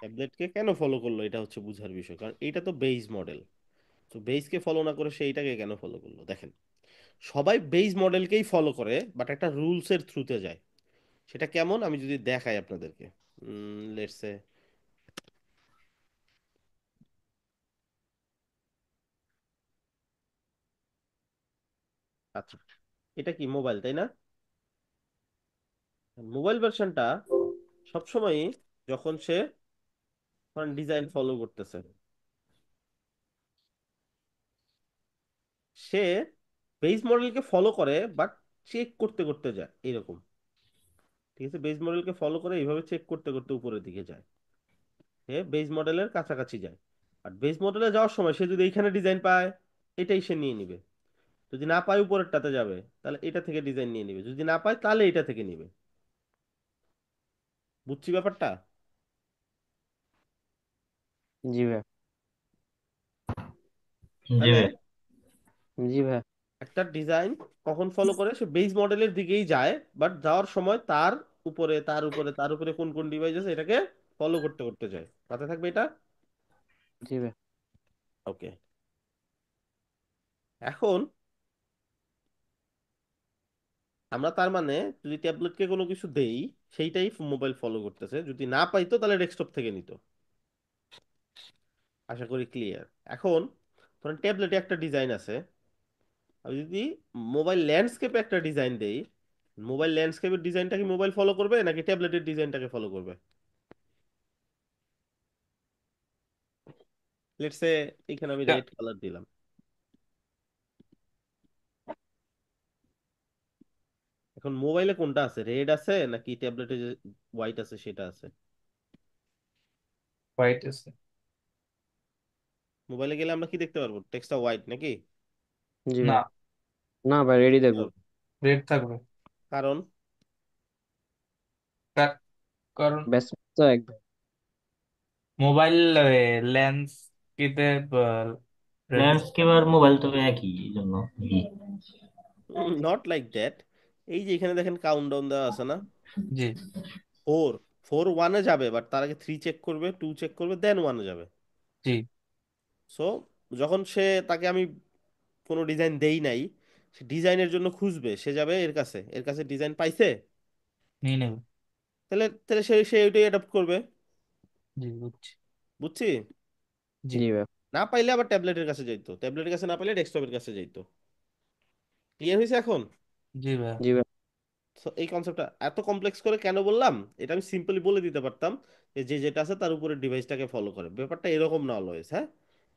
ট্যাবলেটকে কেন ফলো করলো এটা হচ্ছে বুঝার বিষয়, কারণ এটা তো বেস মডেল। তো বেসকে ফলো না করে সেইটাকে কেন ফলো করলো দেখেন। সবাই বেস মডেলকেই ফলো করে, বাট একটা রুলসের থ্রুতে যায়। সেটা কেমন আমি যদি দেখাই আপনাদেরকে, লেটস সে, আচ্ছা, এটা কি মোবাইল, তাই না? মোবাইল ভার্সনটা সবসময় যখন সে ডিজাইন ফলো করতেছে, সে বেস মডেলকে ফলো করে বাট চেক করতে করতে যায় এরকম। ঠিক আছে, বেস মডেলকে ফলো করে এইভাবে চেক করতে করতে উপরের দিকে যায়, সে বেস মডেলের কাছাকাছি যায়। আর বেস মডেলে যাওয়ার সময় সে যদি এইখানে ডিজাইন পায়, এটাই সে নিয়ে নিবে। যদি না পায় উপরেরটাতে যাবে, তাহলে এটা থেকে ডিজাইন নিয়ে নিবে, যদি না পায় তাহলে এটা থেকে নিবে। বুঝছি ব্যাপারটা? জি ভাই। জি তাহলে ভাই। জি ভাই। একটা ডিজাইন কখন ফলো করে, সে বেস মডেলের দিকেই যায়, বাট যাওয়ার সময় তার উপরে তার উপরে তার উপরে কোন কোন ডিভাইস আছে এটাকে ফলো করতে করতে যায়। মাথায় থাকবে এটা? জি ভাই। ওকে। এখন আমরা তার মানে যদি ট্যাবলেটকে কোনো কিছু দেই, সেইটাই মোবাইল ফলো করতেছে, যদি না পাইতো তাহলে ডেস্কটপ থেকে নিত। আশা করি ক্লিয়ার। এখন ধরেন ট্যাবলেটে একটা ডিজাইন আছে, আমি যদি মোবাইল ল্যান্ডস্কেপে একটা ডিজাইন দেই, মোবাইল ল্যান্ডস্কেপের ডিজাইনটা কি মোবাইল ফলো করবে নাকি ট্যাবলেটের ডিজাইনটাকে ফলো করবে? লেটস সে এখানে আমি রেড কালার দিলাম, এখন মোবাইলে কোনটা আছে, রেড আছে নাকি ট্যাবলেটে যে হোয়াইট আছে সেটা আছে? হোয়াইট আছে। মোবাইলে গেলে আমরা কি দেখতে পারবো, টেক্সটটা হোয়াইট নাকি? জি না, ভাই। না ভাই, রেডি দেখতে দেখবো। পারবো। রেড থাকবে। কারণ কা- কারণ ব্যাস, তো এক ভাই। মোবাইল লেন্স কিতে রেডিস। ল্যান্ডস্কেপ আর মোবাইল তো একই, এই জন্য কি? Not like that. এই যে এখানে দেখেন কাউন্টডাউন দেওয়া আছে না, জি। 4, 4 1-এ যাবে, বাট তার আগে 3 চেক করবে, 2 চেক করবে, দেন 1-এ যাবে। জি। সো যখন তাকে আমি কোনো ডিজাইন দেই নাই, সে ডিজাইনের জন্য খুঁজবে, সে যাবে এর কাছে, এর কাছে ডিজাইন পাইছে, নিয়ে নেবে। তাহলে তাহলে সে সে ওইটাই অ্যাডাপ্ট করবে। জি, বুঝছি। বুঝছি? জি। জি ভাই। না পাইলে আবার ট্যাবলেটের কাছে যাইতো, ট্যাবলেটের কাছে না পাইলে ডেস্কটপের কাছে যাইতো। ক্লিয়ার হয়েছে এখন? জি ভাই। জি ভাই। So, এই কনসেপ্টটা এত কমপ্লেক্স করে কেন বললাম, এটা আমি সিম্পলি বলে দিতে পারতাম যে যে যেটা আছে তার উপরে ডিভাইসটাকে ফলো করে। ব্যাপারটা এরকম না অলওয়েজ, হ্যাঁ,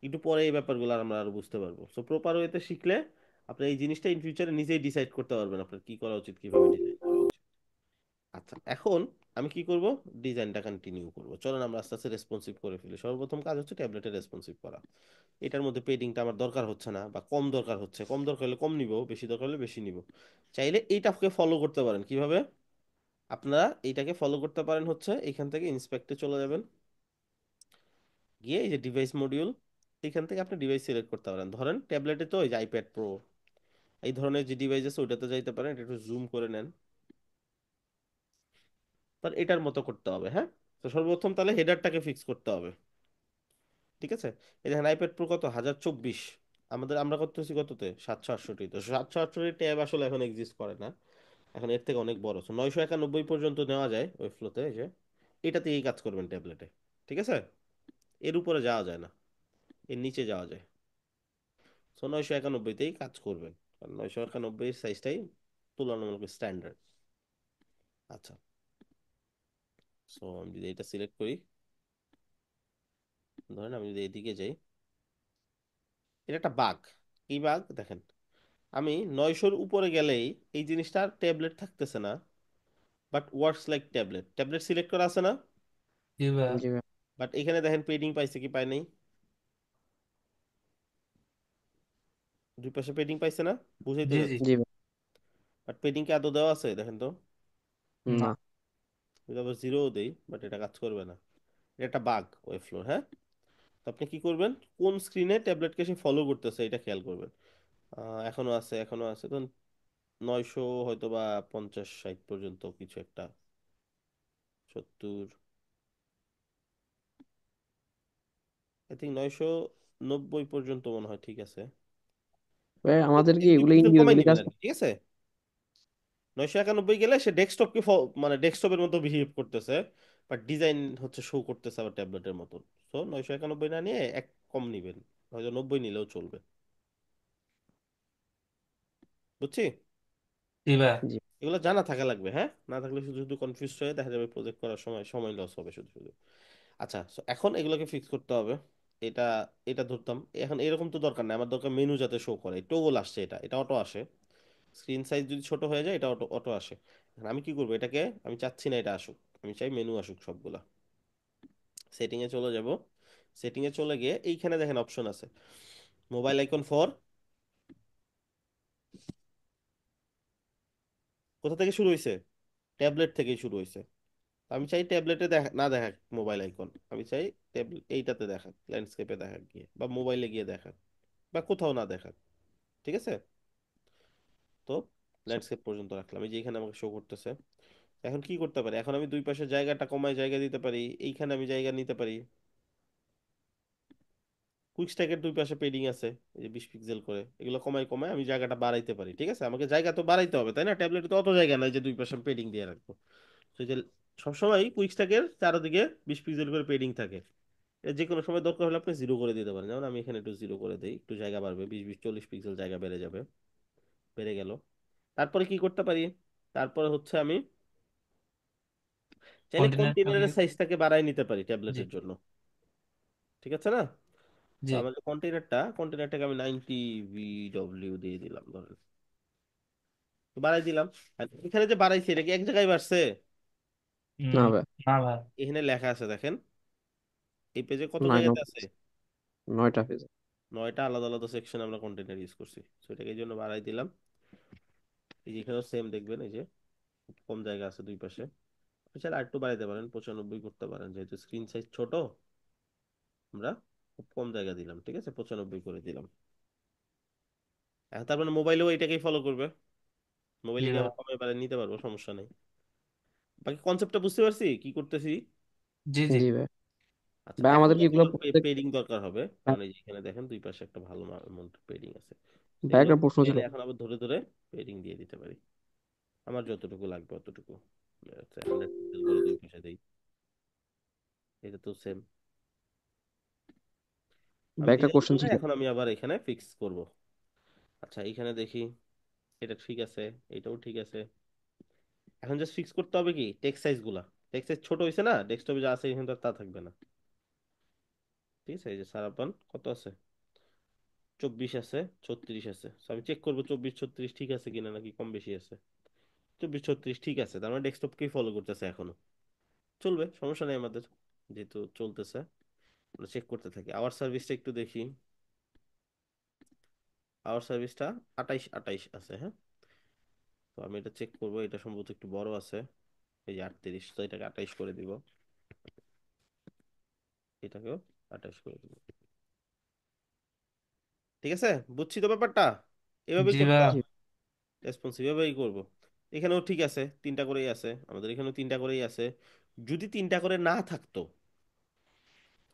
একটু পরে এই ব্যাপারগুলো আমরা আরো বুঝতে পারবো। সো প্রপার ওয়েতে শিখলে আপনি এই জিনিসটা ইন ফিউচারে নিজেই ডিসাইড করতে পারবেন আপনার কি করা উচিত, কিভাবে ডিজাইন করা উচিত। আচ্ছা, এখন আমি কি করব, ডিজাইনটা কন্টিনিউ করব। চলেন আমরা আস্তে আস্তে রেসপন্সিভ করে ফেলি। সর্বপ্রথম কাজ হচ্ছে ট্যাবলেটে রেসপন্সিভ করা। এটার মধ্যে পেডিংটা আমার দরকার হচ্ছে না, বা কম দরকার হচ্ছে, কম দরকার হলে কম নিব, বেশি দরকার হলে বেশি নিব। চাইলে এইটাকে ফলো করতে পারেন। কিভাবে আপনারা এইটাকে ফলো করতে পারেন হচ্ছে, এখান থেকে ইন্সপেক্টে চলে যাবেন, গিয়ে এই যে ডিভাইস মডিউল, এখান থেকে আপনি ডিভাইস সিলেক্ট করতে পারেন। ধরেন ট্যাবলেটে তো এই যে আইপ্যাড প্রো এই ধরনের যে ডিভাইস আছে ওইটাতে যাইতে পারেন, এটা একটু জুম করে নেন। তার এটার মতো করতে হবে, হ্যাঁ। তো সর্বপ্রথম তাহলে হেডারটাকে ফিক্স করতে হবে। ঠিক আছে, এই দেখেন আইপ্যাড প্রো কত, 1024। আমরা করতেছি কততে, 768। তো 768 ট্যাব আসলে এখন এক্সিস্ট করে না, এখন এর থেকে অনেক বড়। 991 পর্যন্ত নেওয়া যায় ওই ফ্লোতে, এই যে এটাতেই কাজ করবেন ট্যাবলেটে। ঠিক আছে, এর উপরে যাওয়া যায় না, এর নিচে যাওয়া যায়। 991-তেই কাজ করবেন, কারণ 991 সাইজটাই তুলনামূলক স্ট্যান্ডার্ড। আচ্ছা, সো আমি যদি এটা সিলেক্ট করি, ধরেন আমি যদি এদিকে যাই, এটা একটা বাগ। এই বাগ দেখেন, আমি 900-র উপরে গেলেই এই জিনিসটা ট্যাবলেট থাকতেছে না, but works like tablet. Tablet select করা আছে না, জি ভাই। জি ভাই। বাট এখানে দেখেন পেডিং পাইছে কি পায় নাই, দুই পাশে পেডিং পাইছে না, বুঝেই তো জি। জি। যাচ্ছে। জি ভাই। বাট পেডিং কি আদৌ দেওয়া আছে দেখেন তো, না। না। যদি আবার জিরোও দেই, বাট এটা কাজ করবে না। এটা একটা বাগ ওয়েব ফ্লোর, হ্যাঁ। তো আপনি কি করবেন, কোন স্ক্রিনে ট্যাবলেটকে সে ফলো করতেছে এটা খেয়াল করবেন। এখনো আছে, এখনো আছে, তো 900 হয়তো বা 50 60 পর্যন্ত কিছু একটা, 70, আই থিঙ্ক 990 পর্যন্ত মনে হয়, ঠিক আছে। ভাই, আমাদের কি এক দুই এগুলো পিক্সেল কমাই ইন্ডিভিজুয়ালি নেবেন কাজ আর কি, ঠিক আছে। 991 গেলে সে ডেস্কটপকে মানে ডেস্কটপের মতো বিহেভ করতেছে, বাট ডিজাইন হচ্ছে শো করতেছে আবার ট্যাবলেটের মতো। সো 991 না নিয়ে এক কম নিবেন, হয়তো 90 নিলেও চলবে। বুঝছি? জি ভাই। জি। এগুলো জানা থাকা লাগবে, হ্যাঁ, না থাকলে শুধু শুধু কনফিউজ হয়ে দেখা যাবে প্রজেক্ট করার সময় সময় লস হবে শুধু শুধু। আচ্ছা, so এখন এগুলোকে ফিক্স করতে হবে। এটা এটা ধরতাম, এখন এরকম তো দরকার নাই, আমার দরকার মেনু যাতে শো করে, টোগল আসছে, এটা এটা অটো আসে। স্ক্রিন সাইজ যদি ছোট হয়ে যায় এটা অটো অটো আসে। এখন আমি কি করবো, এটাকে আমি চাচ্ছি না এটা আসুক, আমি চাই মেনু আসুক সবগুলা। সেটিং এ চলে যাব। সেটিং এ চলে গিয়ে এইখানে দেখেন অপশন আছে, মোবাইল আইকন ফর, কোথা থেকে শুরু হয়েছে, ট্যাবলেট থেকেই শুরু হয়েছে। আমি চাই ট্যাবলেটে দেখা না দেখাক মোবাইল আইকন, আমি চাই ট্যাবলেট এইটাতে দেখাক, ল্যান্ডস্কেপে দেখাক গিয়ে, বা মোবাইলে গিয়ে দেখাক, বা কোথাও না দেখাক। ঠিক আছে, তো ল্যান্ডস্কেপ পর্যন্ত রাখলাম, এই যে এখানে আমাকে শো করতেছে। এখন কি করতে পারি, এখন আমি দুই পাশে জায়গাটা কমায় জায়গা দিতে পারি, এইখানে আমি জায়গা নিতে পারি। কুইক স্ট্যাকের দুই পাশে পেডিং আছে, এই যে 20 পিক্সেল করে, এগুলো কমায় কমায় আমি জায়গাটা বাড়াইতে পারি। ঠিক আছে, আমাকে জায়গা তো বাড়াইতে হবে তাই না, ট্যাবলেটে তো অত জায়গা নাই যে দুই পাশে পেডিং দিয়ে রাখবো। তো এই যে সবসময় কুইক স্ট্যাকের চারদিকে 20 পিক্সেল করে পেডিং থাকে। যে কোনো সময় দরকার হলে আপনি জিরো করে দিতে পারেন, যেমন আমি এখানে একটু জিরো করে দিই, একটু জায়গা বাড়বে, 20 20 40 পিক্সেল জায়গা বেড়ে যাবে, বেড়ে গেল। তারপরে কি করতে পারি, তারপরে হচ্ছে আমি চাইলে কন্টিনিউটা কন্টেনারের সাইজটাকে বাড়ায় নিতে পারি জি ট্যাবলেটের জন্য। ঠিক আছে না, তো জি। আমাদের কন্টেনারটাকে আমি 90 VW দিয়ে দিলাম ধরেন, তো বাড়াই দিলাম। আর এখানে যে বাড়াইছি এটা কি এক জায়গায় বাড়ছে, না উম, ভাই, না ভাই। এখানে লেখা আছে দেখেন, এই পেজে কত নয় জায়গাতে আছে, 9টা পেজ। 9টা আলাদা আলাদা সেকশন আমরা কন্টেনার ইউজ করছি, তো এটাকে এই জন্য বাড়াই দিলাম। এই যে এখানেও সেম দেখবেন, এই যে খুব কম জায়গা আছে দুই পাশে, আপনি চাইলে আরেকটু বাড়াইতে পারেন, 95 করতে পারেন, যেহেতু স্ক্রিন সাইজ ছোট আমরা খুব কম জায়গা দিলাম, ঠিক আছে 95 করে দিলাম। এখন তার মানে মোবাইলেও এটাকেই ফলো করবে, জি মোবাইলে গিয়ে ভাই। আবার কমে বাড়ায় নিতে পারবো, সমস্যা নেই। বাকি কনসেপ্টটা বুঝতে পারছি কি করতেছি। জি জি। জি ভাই। আচ্ছা ভাই এখন আমাদের কি এগুলো আমার প্রত্যেক, পেডিং দরকার হবে, কারণ এই যে এখানে দেখেন দুই পাশে একটা ভালো অ্যামাউন্ট পেডিং আছে, তো ভাই এগুলো একটা প্রশ্ন ছিল। চাইলে এখন আবার ধরে ধরে পেডিং দিয়ে দিতে পারি, আমার যতটুকু লাগবে অতটুকু। 100 পিক্সেল করে দুই পাশে দেই, এটা তো সেম। আমি ভাই একটা ডিজাইন কোশ্চেন করলে ছিল। এখন আমি আবার এখানে ফিক্স করব। আচ্ছা এখানে দেখি, এটা ঠিক আছে, এটাও ঠিক আছে। এখন জাস্ট ফিক্স করতে হবে কি টেক্সট সাইজ গুলা, টেক্সট সাইজ ছোট হয়েছে না, ডেস্কটপে যা আছে এখানে তো আর তা থাকবে না। ঠিক আছে, এই যে সারাপান কত আছে, 24 আছে, 36 আছে, তো আমি চেক করবো 24 36 ঠিক আছে কিনা, নাকি কম বেশি আছে। 24 36 ঠিক আছে, তার মানে ডেস্কটপকেই ফলো করতেছে এখনো, চলবে, সমস্যা নেই আমাদের, যেহেতু চলতেছে। আমরা চেক করতে থাকি, আওয়ার সার্ভিসটা একটু দেখি। আওয়ার সার্ভিসটা 28 28 আছে, হ্যাঁ। তো আমি এটা চেক করবো, এটা সম্ভবত একটু বড় আছে, এই যে 38, তো এটাকে 28 করে দিব, এটাকেও 28 করে দিব। ঠিক আছে, বুঝছি তো ব্যাপারটা, এভাবেই জি করতে ভাই। জি হবে, রেসপন্সিভ এভাবেই করবো। এখানেও ঠিক আছে, তিনটা করেই আছে, আমাদের এখানেও তিনটা করেই আছে। যদি তিনটা করে না থাকতো,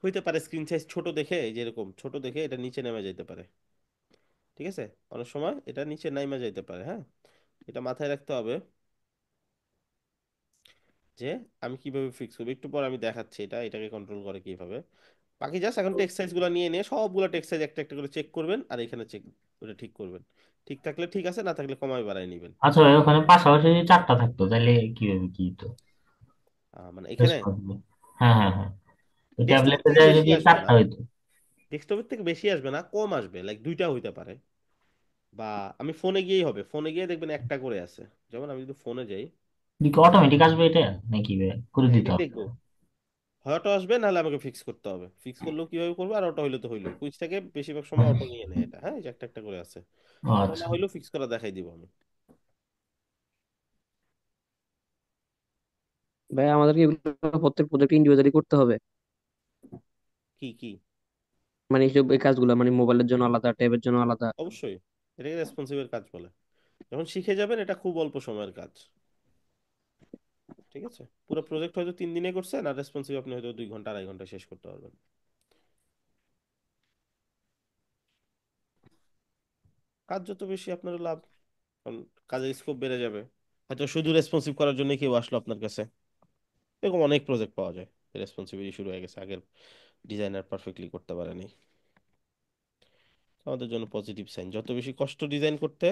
হইতে পারে স্ক্রিন সাইজ ছোট দেখে, এই যে এরকম ছোট দেখে এটা নিচে নেমে যেতে পারে। ঠিক আছে, অনেক সময় এটা নিচে নাইমা যাইতে পারে, হ্যাঁ, এটা মাথায় রাখতে হবে যে আমি কিভাবে ফিক্স করবো, একটু পর আমি দেখাচ্ছি এটা, এটাকে কন্ট্রোল করে কিভাবে। বাকি জাস্ট এখন টেক্সট সাইজ গুলো নিয়ে নিয়ে সবগুলো টেক্সট সাইজ একটা একটা করে চেক করবেন, আর এখানে চেক ওটা ঠিক করবেন, ঠিক থাকলে ঠিক আছে, না থাকলে কমায় বাড়ায় নেবেন। আচ্ছা ভাই, ওখানে পাশাপাশি যদি চারটা থাকতো তাহলে কি হবে, কি হতো? মানে এখানে রেসপন্সিবল। হ্যাঁ হ্যাঁ হ্যাঁ, ওই ডেস্কটপের ট্যাবলেটের থেকে জায়গায় বেশি যদি আসবে না, চারটা হইতো। ডেস্কটপের থেকে বেশি আসবে না, কম আসবে, লাইক দুইটা হইতে পারে। বা আমি ফোনে গিয়েই হবে, ফোনে গিয়ে দেখবেন একটা করে আছে, যেমন আমি যদি ফোনে যাই, কি অটোমেটিক আসবে এটা নাকি ভাই করে হ্যাঁ দিতে এটাই হবে? দেখবো, হয় অটো আসবে, নাহলে আমাকে ফিক্স করতে হবে, ফিক্স করলেও কিভাবে করবো, আর অটো হইলে তো হইলো, কুইজ থেকে বেশিরভাগ সময় অটো নিয়ে নেয় এটা, হ্যাঁ এই যে একটা একটা করে আছে, ও অটো না আচ্ছা। হইলেও ফিক্স করা দেখাই দিব আমি। ভাই আমাদের কি এগুলো প্রত্যেক প্রজেক্ট ইন্ডিভিজুয়ালি করতে হবে? কি কি, মানে এই কাজগুলো মানে মোবাইলের জন্য আলাদা, ট্যাবের জন্য আলাদা? অবশ্যই, এটাকে রেসপন্সিভের কাজ বলে, যখন শিখে যাবেন এটা খুব অল্প সময়ের কাজ। ঠিক আছে, পুরো প্রজেক্ট হয়তো 3 দিনে করছেন, আর রেসপন্সিভ আপনি হয়তো 2 ঘন্টা 2.5 ঘন্টা শেষ করতে পারবেন। কাজ যত বেশি আপনার লাভ, কারণ কাজের স্কোপ বেড়ে যাবে। হয়তো শুধু রেসপন্সিভ করার জন্য কেউ আসলো আপনার কাছে, এরকম অনেক প্রজেক্ট পাওয়া যায়, রেসপন্সিবিলিটি শুরু হয়ে গেছে, আগের ডিজাইনার পারফেক্টলি করতে পারেনি। আমাদের জন্য পজিটিভ সাইন, যত বেশি কষ্ট ডিজাইন করতে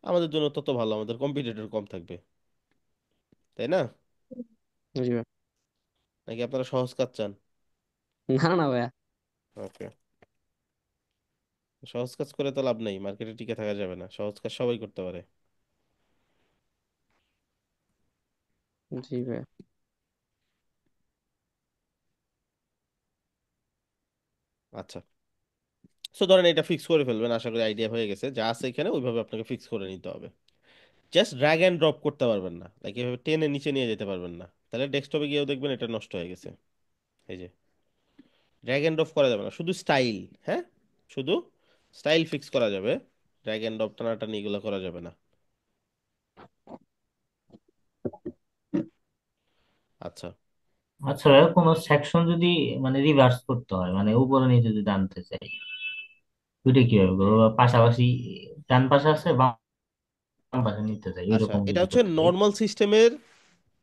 আমাদের জন্য তত ভালো, আমাদের কম্পিটিটর কম থাকবে, তাই না? জি ভাই। নাকি আপনারা সহজ কাজ চান? না না ভাইয়া। ওকে, সহজ কাজ করে তো লাভ নেই, মার্কেটে টিকে থাকা যাবে না, সহজ কাজ সবাই করতে পারে। জি ভাই। আচ্ছা, সো ধরেন এটা ফিক্স করে ফেলবেন, আশা করি আইডিয়া হয়ে গেছে যা আছে এখানে ওইভাবে আপনাকে ফিক্স করে নিতে হবে। জাস্ট ড্র্যাগ এন্ড ড্রপ করতে পারবেন না, লাইক এভাবে টেনে নিচে নিয়ে যেতে পারবেন না, তাহলে ডেস্কটপে গিয়েও দেখবেন এটা নষ্ট হয়ে গেছে। এই যে ড্র্যাগ এন্ড ড্রপ করা যাবে না, শুধু স্টাইল। হ্যাঁ, শুধু স্টাইল ফিক্স করা যাবে, ড্র্যাগ এন্ড ড্রপ টানাটানি এগুলো করা যাবে না। আচ্ছা। আচ্ছা ভাইয়া, কোনো সেকশন যদি মানে রিভার্স করতে হয়, মানে উপরে নিচে যদি আনতে চাই, দুইটা কি হবে গো? পাশাপাশি ডান পাশে আছে, বাম পাশে নিতে চাই, আচ্ছা, এরকম এটা যদি হচ্ছে করতে চাই। নর্মাল সিস্টেমের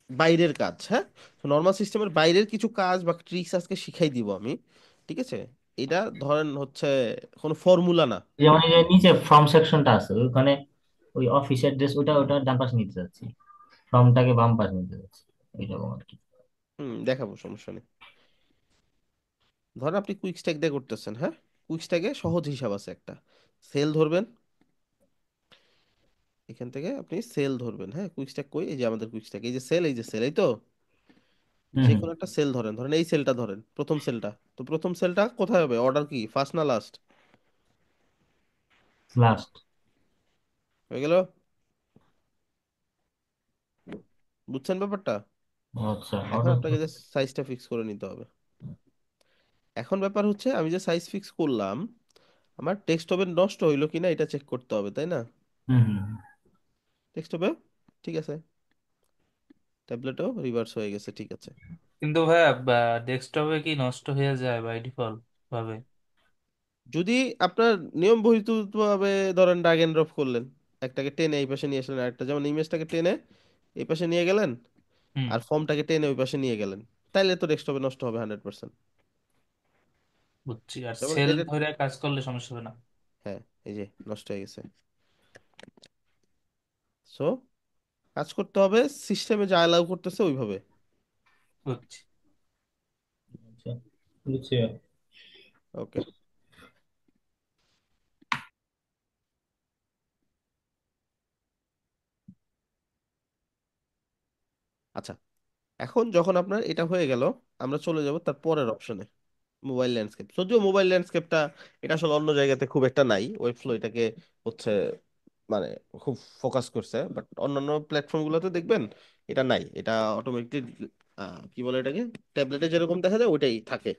বাইরের কাজ। হ্যাঁ, নর্মাল সিস্টেমের বাইরের কিছু কাজ বা ট্রিক্স আজকে শিখাই দিব আমি। ঠিক আছে, এটা ধরেন হচ্ছে কোনো ফর্মুলা না। যেমন এই যে নিচে ফর্ম সেকশনটা আছে ওখানে, ওই অফিস অ্যাড্রেস, ওটা ওটা ডান পাশে নিতে যাচ্ছি, ফর্মটাকে বাম পাশে নিতে যাচ্ছি, এইরকম আর কি। হুম, দেখাবো, সমস্যা নেই। ধরেন আপনি কুইক স্ট্যাক দিয়ে করতেছেন। হ্যাঁ, কুইক স্ট্যাকে সহজ হিসাব আছে একটা, সেল ধরবেন। এখান থেকে আপনি সেল ধরবেন। হ্যাঁ, কুইক স্ট্যাক কই, এই যে আমাদের কুইক স্ট্যাক, এই যে সেল, এই যে সেল, এই তো হুম যে হুম। কোনো একটা সেল ধরেন, ধরেন এই সেলটা ধরেন, প্রথম সেলটা। তো প্রথম সেলটা কোথায় হবে, অর্ডার কি ফার্স্ট না লাস্ট? লাস্ট। হয়ে গেল? বুঝছেন ব্যাপারটা? আচ্ছা, এখন অর্ডার। আপনাকে যে সাইজটা ফিক্স করে নিতে হবে। এখন ব্যাপার হচ্ছে আমি যে সাইজ ফিক্স করলাম, আমার টেক্সট হবে নষ্ট হইলো কিনা এটা চেক করতে হবে, তাই না? হুম হুম। টেক্সট হবে ঠিক আছে, ট্যাবলেটও রিভার্স হয়ে গেছে, ঠিক আছে। কিন্তু ভাইয়া ডেস্কটপে কি নষ্ট হয়ে যায় বাই ডিফল্ট ভাবে? যদি আপনার নিয়ম বহির্ভূত ভাবে ধরেন ড্রাগ এন্ড ড্রপ করলেন, একটাকে টেনে এই পাশে নিয়ে আসলেন, আরেকটা যেমন ইমেজটাকে টেনে এই পাশে নিয়ে গেলেন, হুম, আর ফর্মটাকে টেনে ওই পাশে নিয়ে গেলেন, তাইলে তো ডেস্কটপে নষ্ট হবে 100%। বুঝছি। আর যেমন সেল এটা, ধরে কাজ করলে সমস্যা হবে না? হ্যাঁ, এই যে নষ্ট হয়ে গেছে। সো কাজ করতে হবে সিস্টেমে যা অ্যালাউ করতেছে ওইভাবে। বুঝছি। আচ্ছা, বুঝছি। ওকে। আচ্ছা, এখন যখন আপনার এটা হয়ে গেল, আমরা চলে যাব তার পরের অপশনে, মোবাইল ল্যান্ডস্কেপ। যদিও মোবাইল ল্যান্ডস্কেপটা এটা আসলে অন্য জায়গাতে খুব একটা নাই, ওয়েবফ্লো এটাকে হচ্ছে মানে খুব ফোকাস করছে, বাট অন্যান্য প্ল্যাটফর্মগুলোতে দেখবেন এটা নাই, এটা অটোমেটিক কি বলে এটাকে, ট্যাবলেটে যেরকম দেখা যায় ওইটাই থাকে।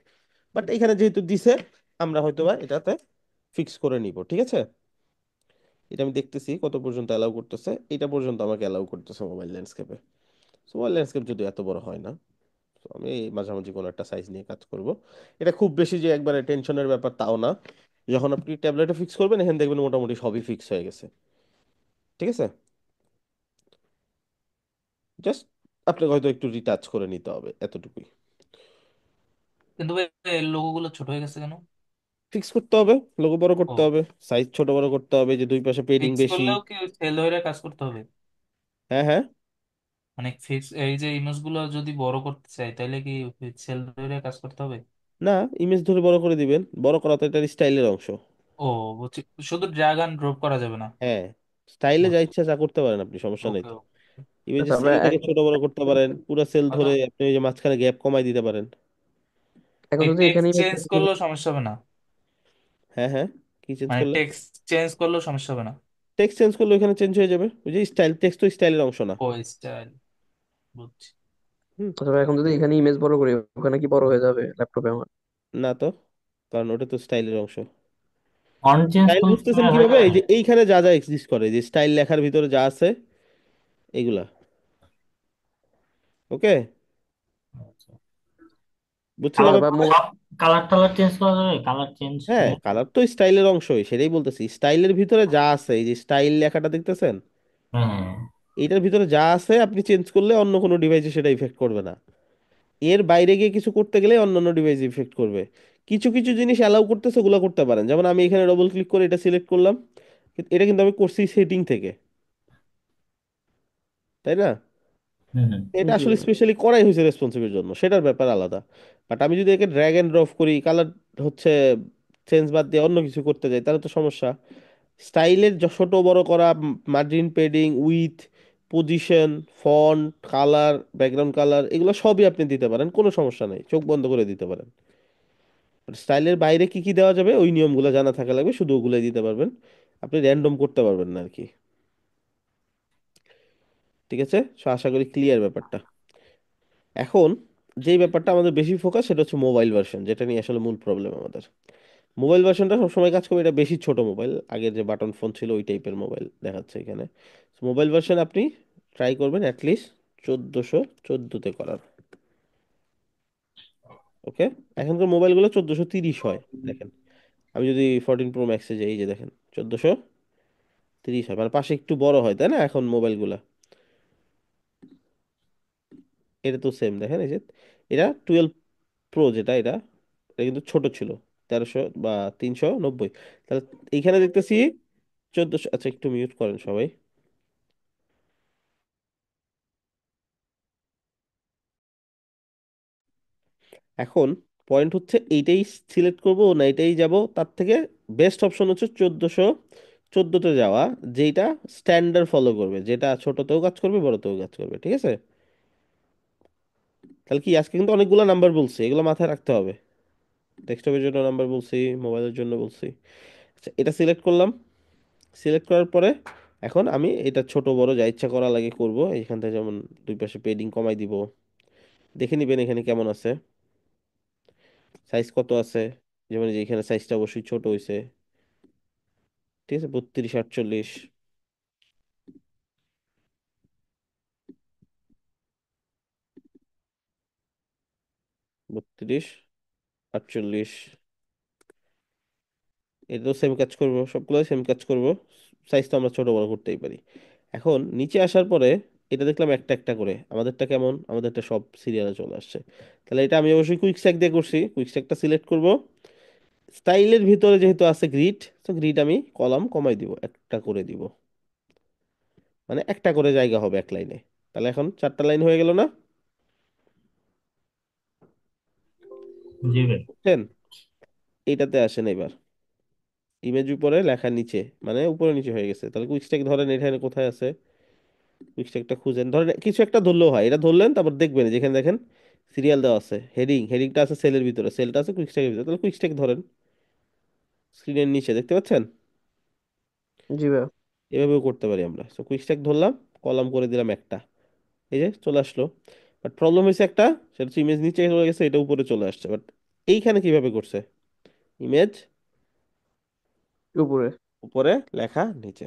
বাট এখানে যেহেতু দিছে, আমরা হয়তোবা এটাতে ফিক্স করে নিব। ঠিক আছে, এটা আমি দেখতেছি কত পর্যন্ত অ্যালাউ করতেছে, এটা পর্যন্ত আমাকে অ্যালাউ করতেছে মোবাইল ল্যান্ডস্কেপে। মোবাইল ল্যান্ডস্কেপ যদি এত বড় হয় না, তো আমি এই মাঝামাঝি কোনো একটা সাইজ নিয়ে কাজ করব। এটা খুব বেশি যে একবারে টেনশনের ব্যাপার তাও না। যখন আপনি ট্যাবলেটে ফিক্স করবেন, এখানে দেখবেন মোটামুটি সবই ফিক্স হয়ে গেছে। ঠিক আছে, জাস্ট আপনাকে হয়তো একটু রিটাচ করে নিতে হবে, এতটুকুই। কিন্তু ভাই লোগো গুলো ছোট হয়ে গেছে কেন? ফিক্স করতে হবে, লোগো বড় করতে ও, হবে, সাইজ ছোট বড় করতে হবে, যে দুই পাশে পেডিং ফিক্স বেশি। করলেও কি সেল ধরে কাজ করতে হবে? হ্যাঁ হ্যাঁ। মানে ফিক্স এই যে ইমেজ গুলো যদি বড় করতে চাই তাহলে কি সেল ধরে কাজ করতে হবে? না, ইমেজ ধরে বড় করে দিবেন, বড় করা তো এটার স্টাইলের অংশ। ও, বুঝছি। শুধু ড্র্যাগ অ্যান্ড ড্রপ করা যাবে না? হ্যাঁ, স্টাইলে যা বুঝছি। ইচ্ছা তা করতে পারেন আপনি, সমস্যা নাই ওকে, তো। ওকে। ইমেজের আচ্ছা আমরা সাইজটাকে এখন ছোট বড় করতে পারেন, পুরো সেল ধরে আপনি ওই যে মাঝখানে গ্যাপ কমাই দিতে পারেন। এখন এই যদি টেক্সট এখানেই চেঞ্জ করলেও সমস্যা হবে না? হ্যাঁ হ্যাঁ, কি চেঞ্জ মানে করলে? টেক্সট চেঞ্জ করলেও সমস্যা হবে না? টেক্সট চেঞ্জ করলে ওখানে চেঞ্জ হয়ে যাবে, ওই যে স্টাইল, টেক্সট তো স্টাইলের অংশ না। ও, স্টাইল। বুঝছি। হুম। অথবা এখন যদি এখানে ইমেজ বড় করি, ওখানে কি বড় হয়ে যাবে ল্যাপটপে আমার? না তো, কারণ ওটা তো স্টাইলের অংশ। ফন্ট চেঞ্জ স্টাইল বুঝতেছেন করলে হয়ে কিভাবে, যাবে? এই যে এইখানে যা যা এক্সিস্ট করে, যে স্টাইল লেখার ভিতরে যা আছে এগুলা। ওকে, আচ্ছা। বুঝছেন কালার, এবার? মোবাইল। কালার টালার চেঞ্জ করা যাবে, কালার চেঞ্জ হ্যাঁ, টুল। কালার তো স্টাইলের অংশই, সেটাই বলতেছি, স্টাইলের ভিতরে যা আছে, এই যে স্টাইল লেখাটা দেখতেছেন, হ্যাঁ হ্যাঁ। এইটার ভিতরে যা আছে আপনি চেঞ্জ করলে অন্য কোনো ডিভাইসে সেটা ইফেক্ট করবে না। এর বাইরে গিয়ে কিছু করতে গেলে অন্যান্য ডিভাইস ইফেক্ট করবে। কিছু কিছু জিনিস অ্যালাউ করতেছে, ওগুলো করতে পারেন, যেমন আমি এখানে ডবল ক্লিক করে এটা সিলেক্ট করলাম, এটা কিন্তু আমি করছি সেটিং থেকে, তাই না? হুম হুম। এটা জি আসলে ভাই। স্পেশালি করাই হয়েছে রেসপন্সিভের জন্য, সেটার ব্যাপার আলাদা। বাট আমি যদি একে ড্র্যাগ এন্ড ড্রপ করি, কালার হচ্ছে চেঞ্জ বাদ দিয়ে অন্য কিছু করতে যাই, তাহলে তো সমস্যা। স্টাইলের ছোট বড় করা, margin, padding, with, position, font, colour, background colour, এগুলো সবই আপনি দিতে পারেন, কোনো সমস্যা নেই, চোখ বন্ধ করে দিতে পারেন। স্টাইলের বাইরে কি কি দেওয়া যাবে ওই নিয়মগুলো জানা থাকা লাগবে, শুধু ওগুলোই দিতে পারবেন, আপনি র্যান্ডম করতে পারবেন না আর কি। ঠিক আছে, সো আশা করি ক্লিয়ার ব্যাপারটা। এখন যেই ব্যাপারটা আমাদের বেশি ফোকাস সেটা হচ্ছে মোবাইল ভার্সন, যেটা নিয়ে আসলে মূল প্রবলেম আমাদের। মোবাইল ভার্সনটা সবসময় কাজ করবে, এটা বেশি ছোট মোবাইল, আগের যে বাটন ফোন ছিল ওই টাইপের মোবাইল দেখাচ্ছে এখানে। মোবাইল ভার্সন আপনি ট্রাই করবেন অ্যাটলিস্ট 1440-তে করার। ওকে, এখনকার মোবাইলগুলো 1430 হয় দেখেন। আমি যদি 14 Pro Max-এ যাই, এই যে দেখেন 1430 হয়, মানে পাশে একটু বড় হয় তাই না এখন মোবাইলগুলা। এটা তো সেম দেখেন, এই যে এটা 12 Pro যেটা, এটা এটা কিন্তু ছোট ছিল, 1300 বা 390। তাহলে এইখানে দেখতেছি 1400। আচ্ছা একটু মিউট করেন সবাই। এখন পয়েন্ট হচ্ছে এইটাই সিলেক্ট করব না এটাই যাব, তার থেকে বেস্ট অপশন হচ্ছে 1414-তে যাওয়া, যেটা স্ট্যান্ডার্ড ফলো করবে, যেটা ছোটতেও কাজ করবে বড়তেও কাজ করবে। ঠিক আছে, তাহলে কি আজকে কিন্তু অনেকগুলো নাম্বার বলছি, এগুলো মাথায় রাখতে হবে। ডেস্কটপের জন্য নাম্বার বলছি, মোবাইলের জন্য বলছি। আচ্ছা এটা সিলেক্ট করলাম, সিলেক্ট করার পরে এখন আমি এটা ছোট বড় যা ইচ্ছা করা লাগে করব। এইখান থেকে যেমন দুই পাশে পেডিং কমাই দিব, দেখে নিবেন এখানে কেমন আছে, সাইজ কত আছে। যেমন এই যে এখানে সাইজটা অবশ্যই ছোট হয়েছে, ঠিক আছে, 32 48, 32 48, এটাও সেম কাজ করব, সবগুলো সেম কাজ করব, সাইজ তো আমরা ছোট বড় করতেই পারি। এখন নিচে আসার পরে এটা দেখলাম একটা একটা করে আমাদেরটা কেমন, আমাদেরটা সব সিরিয়ালে চলে আসছে। তাহলে এটা আমি অবশ্যই কুইক স্ট্যাক দিয়ে করছি, কুইক স্ট্যাকটা সিলেক্ট করব। স্টাইলের ভিতরে যেহেতু আছে গ্রিড, তো গ্রিড আমি কলাম কমাই দিব, একটা করে দিব, মানে একটা করে জায়গা হবে এক লাইনে। তাহলে এখন 4টা লাইন হয়ে গেল না? জি ভাই। বুঝছেন? এইটাতে আসেন এবার, ইমেজ উপরে লেখা নিচে, মানে উপরে নিচে হয়ে গেছে। তাহলে কুইক স্ট্যাক ধরেন এখানে কোথায় আছে, কুইক স্ট্যাকটা খুঁজেন, ধরেন কিছু একটা ধরলেও হয়, এটা ধরলেন, তারপর দেখবেন যেখানে দেখেন সিরিয়াল দেওয়া আছে, হেডিংটা আছে সেলের ভিতরে, সেলটা আছে কুইক স্ট্যাকের ভিতরে, তাহলে কুইক স্ট্যাক ধরেন স্ক্রিনের নিচে দেখতে পাচ্ছেন। জি ভাই। এভাবেও করতে পারি আমরা। সো কুইক স্ট্যাক ধরলাম, কলাম করে দিলাম একটা, এই যে চলে আসলো। বাট প্রবলেম হয়েছে একটা, সেটা হচ্ছে ইমেজ নিচে চলে গেছে, এটা উপরে চলে আসছে। বাট এইখানে কিভাবে করছে, ইমেজ উপরে। উপরে লেখা নিচে,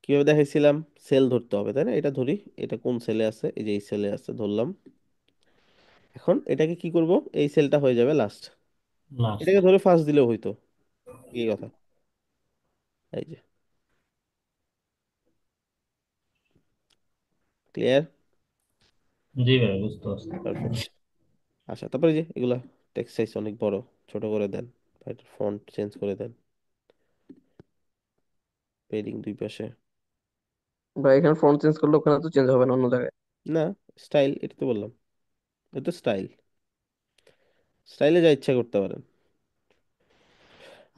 কিভাবে দেখাইছিলাম, সেল ধরতে হবে তাই না, এটা ধরি, এটা কোন সেলে আছে, এই যে এই সেলে আছে ধরলাম। এখন এটাকে কি করব, এই সেলটা হয়ে যাবে লাস্ট, লাস্ট। এটাকে ধরে ফার্স্ট দিলেও হইতো, কি কথা, এই যে ক্লিয়ার, জি ভাই, বুঝতে পারছি। পারফেক্ট। আচ্ছা তারপরে এই যে এগুলা টেক্সট সাইজ অনেক বড়, ছোট করে দেন, ফন্ট চেঞ্জ করে দেন, পেডিং দুই পাশে। ভাই এখানে ফন্ট চেঞ্জ করলে ওখানে তো চেঞ্জ হবে না অন্য জায়গায়? না, স্টাইল, এটা তো বললাম, এটা স্টাইল, স্টাইলে যা ইচ্ছা করতে পারেন।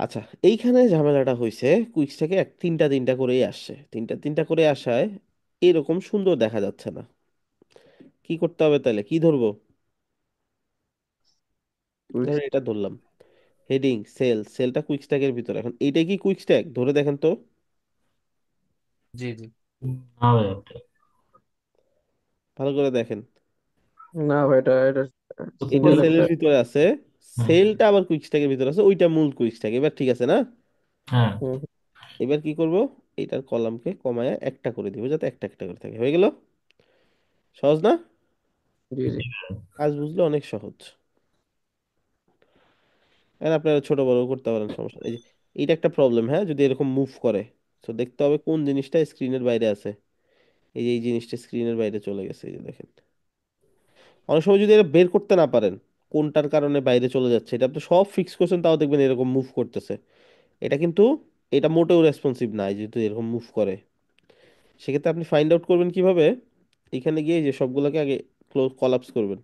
আচ্ছা এইখানে ঝামেলাটা হয়েছে, কুইক্স থেকে তিনটা তিনটা করেই আসছে, তিনটা তিনটা করে আসায় এরকম সুন্দর দেখা যাচ্ছে না। কি করতে হবে তাহলে, কি ধরবো? ধরেন এটা ধরলাম, হেডিং সেলটা কুইক স্ট্যাকের ভিতরে, এখন এইটাই কি কুইক স্ট্যাক ধরে দেখেন তো, জি জি। না ভাই, ওটা ভালো করে দেখেন। না ভাই, এটা এটা সিরিয়াল সেলের একটা। ভিতরে আছে, হ্যাঁ। সেলটা আবার কুইক স্ট্যাকের ভিতরে আছে, ওইটা মূল কুইক স্ট্যাক। এবার ঠিক আছে না? হ্যাঁ। হুম। এবার কি করব, এটার কলামকে কমায় একটা করে দিব, যাতে একটা একটা করে থাকে, হয়ে গেল। সহজ না? জি জি। কাজ বুঝলে অনেক সহজ। আর আপনারা ছোট বড় করতে পারেন, সমস্যা নেই। এই যে এইটা একটা প্রবলেম, হ্যাঁ, যদি এরকম মুভ করে, তো দেখতে হবে কোন জিনিসটা স্ক্রিনের বাইরে আছে। এই যে এই জিনিসটা স্ক্রিনের বাইরে চলে গেছে, এই যে দেখেন। অনেক সময় যদি এটা বের করতে না পারেন কোনটার কারণে বাইরে চলে যাচ্ছে, এটা আপনি সব ফিক্স করছেন তাও দেখবেন এরকম মুভ করতেছে। এটা কিন্তু, এটা মোটেও রেসপন্সিভ না যেহেতু এরকম মুভ করে। সেক্ষেত্রে আপনি ফাইন্ড আউট করবেন কিভাবে, এখানে গিয়ে এই যে সবগুলোকে আগে ক্লোজ কলাপস করবেন।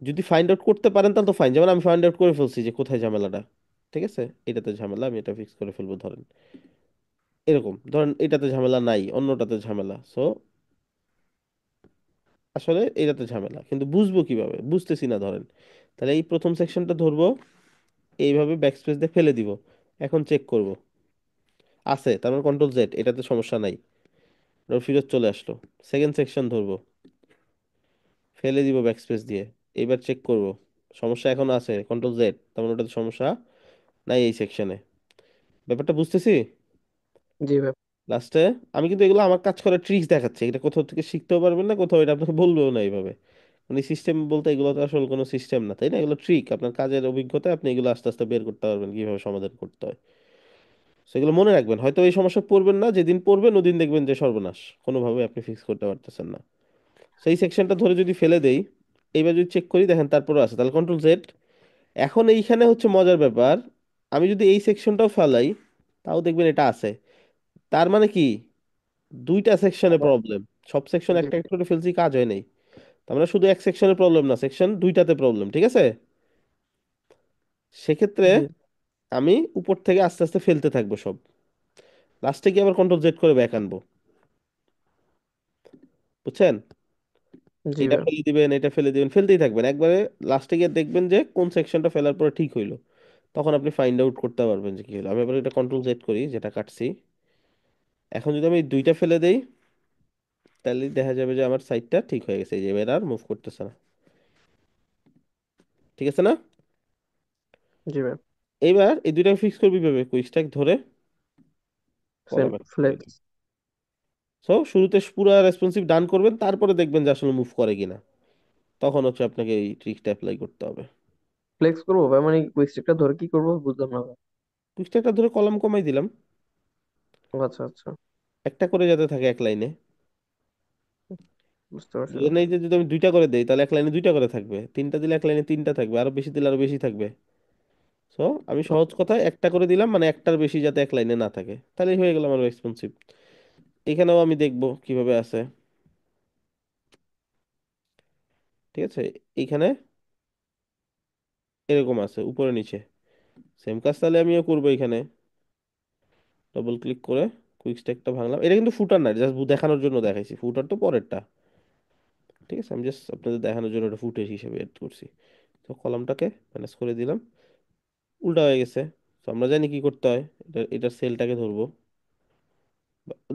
যদি ফাইন্ড আউট করতে পারেন তাহলে তো ফাইন, যেমন আমি ফাইন্ড আউট করে ফেলছি যে কোথায় ঝামেলাটা। ঠিক আছে, এটাতে ঝামেলা, আমি এটা ফিক্স করে ফেলবো ধরেন। এরকম ধরেন এটাতে ঝামেলা নাই, অন্যটাতে ঝামেলা, সো আসলে এটাতে ঝামেলা, কিন্তু বুঝবো কিভাবে, বুঝতেছি না ধরেন। তাহলে এই প্রথম সেকশনটা ধরবো, এইভাবে ব্যাকস্পেস দিয়ে ফেলে দিব, এখন চেক করব আছে, তার মানে কন্ট্রোল জেড, এটাতে সমস্যা নাই, ওটা ফেরত চলে আসলো। সেকেন্ড সেকশন ধরবো, ফেলে দিব ব্যাকস্পেস দিয়ে, এবার চেক করব, সমস্যা এখন আছে, কন্ট্রোল জেড, তার মানে ওটাতে সমস্যা নাই এই সেকশনে। ব্যাপারটা বুঝতেছি। জি ভাই। লাস্টে আমি কিন্তু এগুলো আমার কাজ করার ট্রিক্স দেখাচ্ছি, এটা কোথাও থেকে শিখতেও পারবেন না, কোথাও এটা আপনাকে বলবেও না এইভাবে। মানে সিস্টেম বলতে এগুলো তো আসলে কোনো সিস্টেম না, তাই না? এগুলো ট্রিক, আপনার কাজের অভিজ্ঞতায় আপনি এগুলো আস্তে আস্তে বের করতে পারবেন কিভাবে সমাধান করতে হয়। সেগুলো মনে রাখবেন, হয়তো এই সমস্যা পড়বেন না, যেদিন পড়বেন ওদিন দেখবেন যে সর্বনাশ, কোনোভাবে আপনি ফিক্স করতে পারতেছেন না। সেই সেকশনটা ধরে যদি ফেলে দেই, এইবার যদি চেক করি দেখেন তারপরে আছে, তাহলে কন্ট্রোল জেড। এখন এইখানে হচ্ছে মজার ব্যাপার, আমি যদি এই সেকশনটাও ফেলাই, তাও দেখবেন এটা আছে। তার মানে কি, দুইটা সেকশনে আবার প্রবলেম, সব সেকশন জি একটা একটা করে ফেলছি, কাজ হয় নাই। তার মানে শুধু এক সেকশনে প্রবলেম না, সেকশন দুইটাতে প্রবলেম, ঠিক আছে? সেক্ষেত্রে জি আমি উপর থেকে আস্তে আস্তে ফেলতে থাকবো সব, লাস্টে গিয়ে আবার কন্ট্রোল জেড করে ব্যাক আনবো, বুঝছেন? জি এটা ভাই। ফেলে দিবেন, এটা ফেলে দিবেন, ফেলতেই থাকবেন, একবারে লাস্টে গিয়ে দেখবেন যে কোন সেকশনটা ফেলার পরে ঠিক হইলো, তখন আপনি ফাইন্ড আউট করতে পারবেন যে কি হলো। আমি এবার এটা কন্ট্রোল জেড করি, যেটা কাটছি। এখন যদি আমি দুইটা ফেলে দেই, তাহলে দেখা যাবে যে আমার সাইডটা ঠিক হয়ে গেছে, এই যে এবার আর মুভ করতেছে না, ঠিক আছে না? জি ভাই। এইবার এই দুইটা ফিক্স করবি ভাবে কুইক স্ট্যাক ধরে সেম কলাম একটা করে দিই। ফ্লেক্স। সো শুরুতে পুরো রেসপন্সিভ ডান করবেন, তারপরে দেখবেন যে আসলে মুভ করে কিনা, তখন হচ্ছে আপনাকে এই ট্রিকটা অ্যাপ্লাই করতে হবে। ফ্লেক্স করবো ভাই, মানে কুইক স্টিকটা ধরে কি করবো বুঝলাম না ভাই। কুইক স্ট্যাকটা ধরে কলাম কমাই দিলাম, ও আচ্ছা আচ্ছা, একটা করে যাতে থাকে এক লাইনে। বুঝতে পারছি বুঝলেন? ভাই। এই যে যদি আমি দুইটা করে দেই, তাহলে এক লাইনে দুইটা করে থাকবে, তিনটা দিলে এক লাইনে তিনটা থাকবে, আরো বেশি দিলে আরো বেশি থাকবে। সো আমি সহজ কথায় একটা করে দিলাম, মানে একটার বেশি যাতে এক লাইনে না থাকে, তাহলেই হয়ে গেল আমার রেসপন্সিভ। এখানেও আমি দেখবো কিভাবে আছে, ঠিক আছে? এইখানে এরকম আছে উপরে নিচে, সেম কাজ তাহলে আমিও করবো। এখানে ডবল ক্লিক করে কুইক স্ট্যাকটা ভাঙলাম, এটা কিন্তু ফুটার না, জাস্ট দেখানোর জন্য দেখাইছি, ফুটার তো পরেরটা, ঠিক আছে? আমি জাস্ট আপনাদের দেখানোর জন্য এটা ফুটেজ হিসেবে এড করছি। তো কলামটাকে ম্যানেজ করে দিলাম, উল্টা হয়ে গেছে। তো আমরা জানি কি করতে হয়, এটার সেলটাকে ধরবো,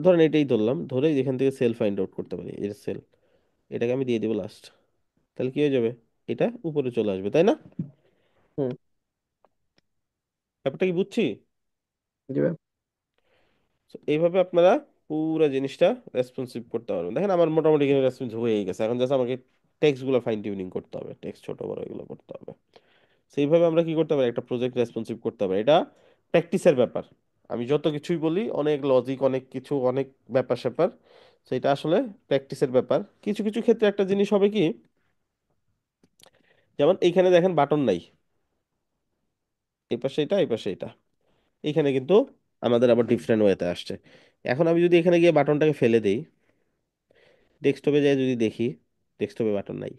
ধরেন এটাই ধরলাম, ধরে এখান থেকে সেল ফাইন্ড আউট করতে পারি, এর সেল, এটাকে আমি দিয়ে দিব লাস্ট, তাহলে কি হয়ে যাবে, এটা উপরে চলে আসবে, তাই না? হুম। ব্যাপারটা কি বুঝছি? জি ভাই। So, এইভাবে আপনারা পুরো জিনিসটা রেসপন্সিভ করতে পারবেন। দেখেন আমার মোটামুটি এখানে রেসপন্সিভ হয়ে গেছে, এখন জাস্ট আমাকে টেক্সট গুলো ফাইন টিউনিং করতে হবে, টেক্সট ছোট বড় এগুলো করতে হবে। সেইভাবে আমরা কি করতে পারি, একটা প্রজেক্ট রেসপন্সিভ করতে পারি। এটা প্র্যাকটিসের ব্যাপার, আমি যত কিছুই বলি, অনেক লজিক, অনেক কিছু, অনেক ব্যাপার স্যাপার, সেটা আসলে প্র্যাকটিসের ব্যাপার। কিছু কিছু ক্ষেত্রে একটা জিনিস হবে কি, যেমন এইখানে দেখেন বাটন নাই, এই পাশে এটা, এই পাশে এটা, এইখানে কিন্তু আমাদের আবার ডিফারেন্ট ওয়েতে আসছে। এখন আমি যদি এখানে গিয়ে বাটনটাকে ফেলে দেই, ডেস্কটপে যাই যদি দেখি, ডেস্কটপে বাটন নাই,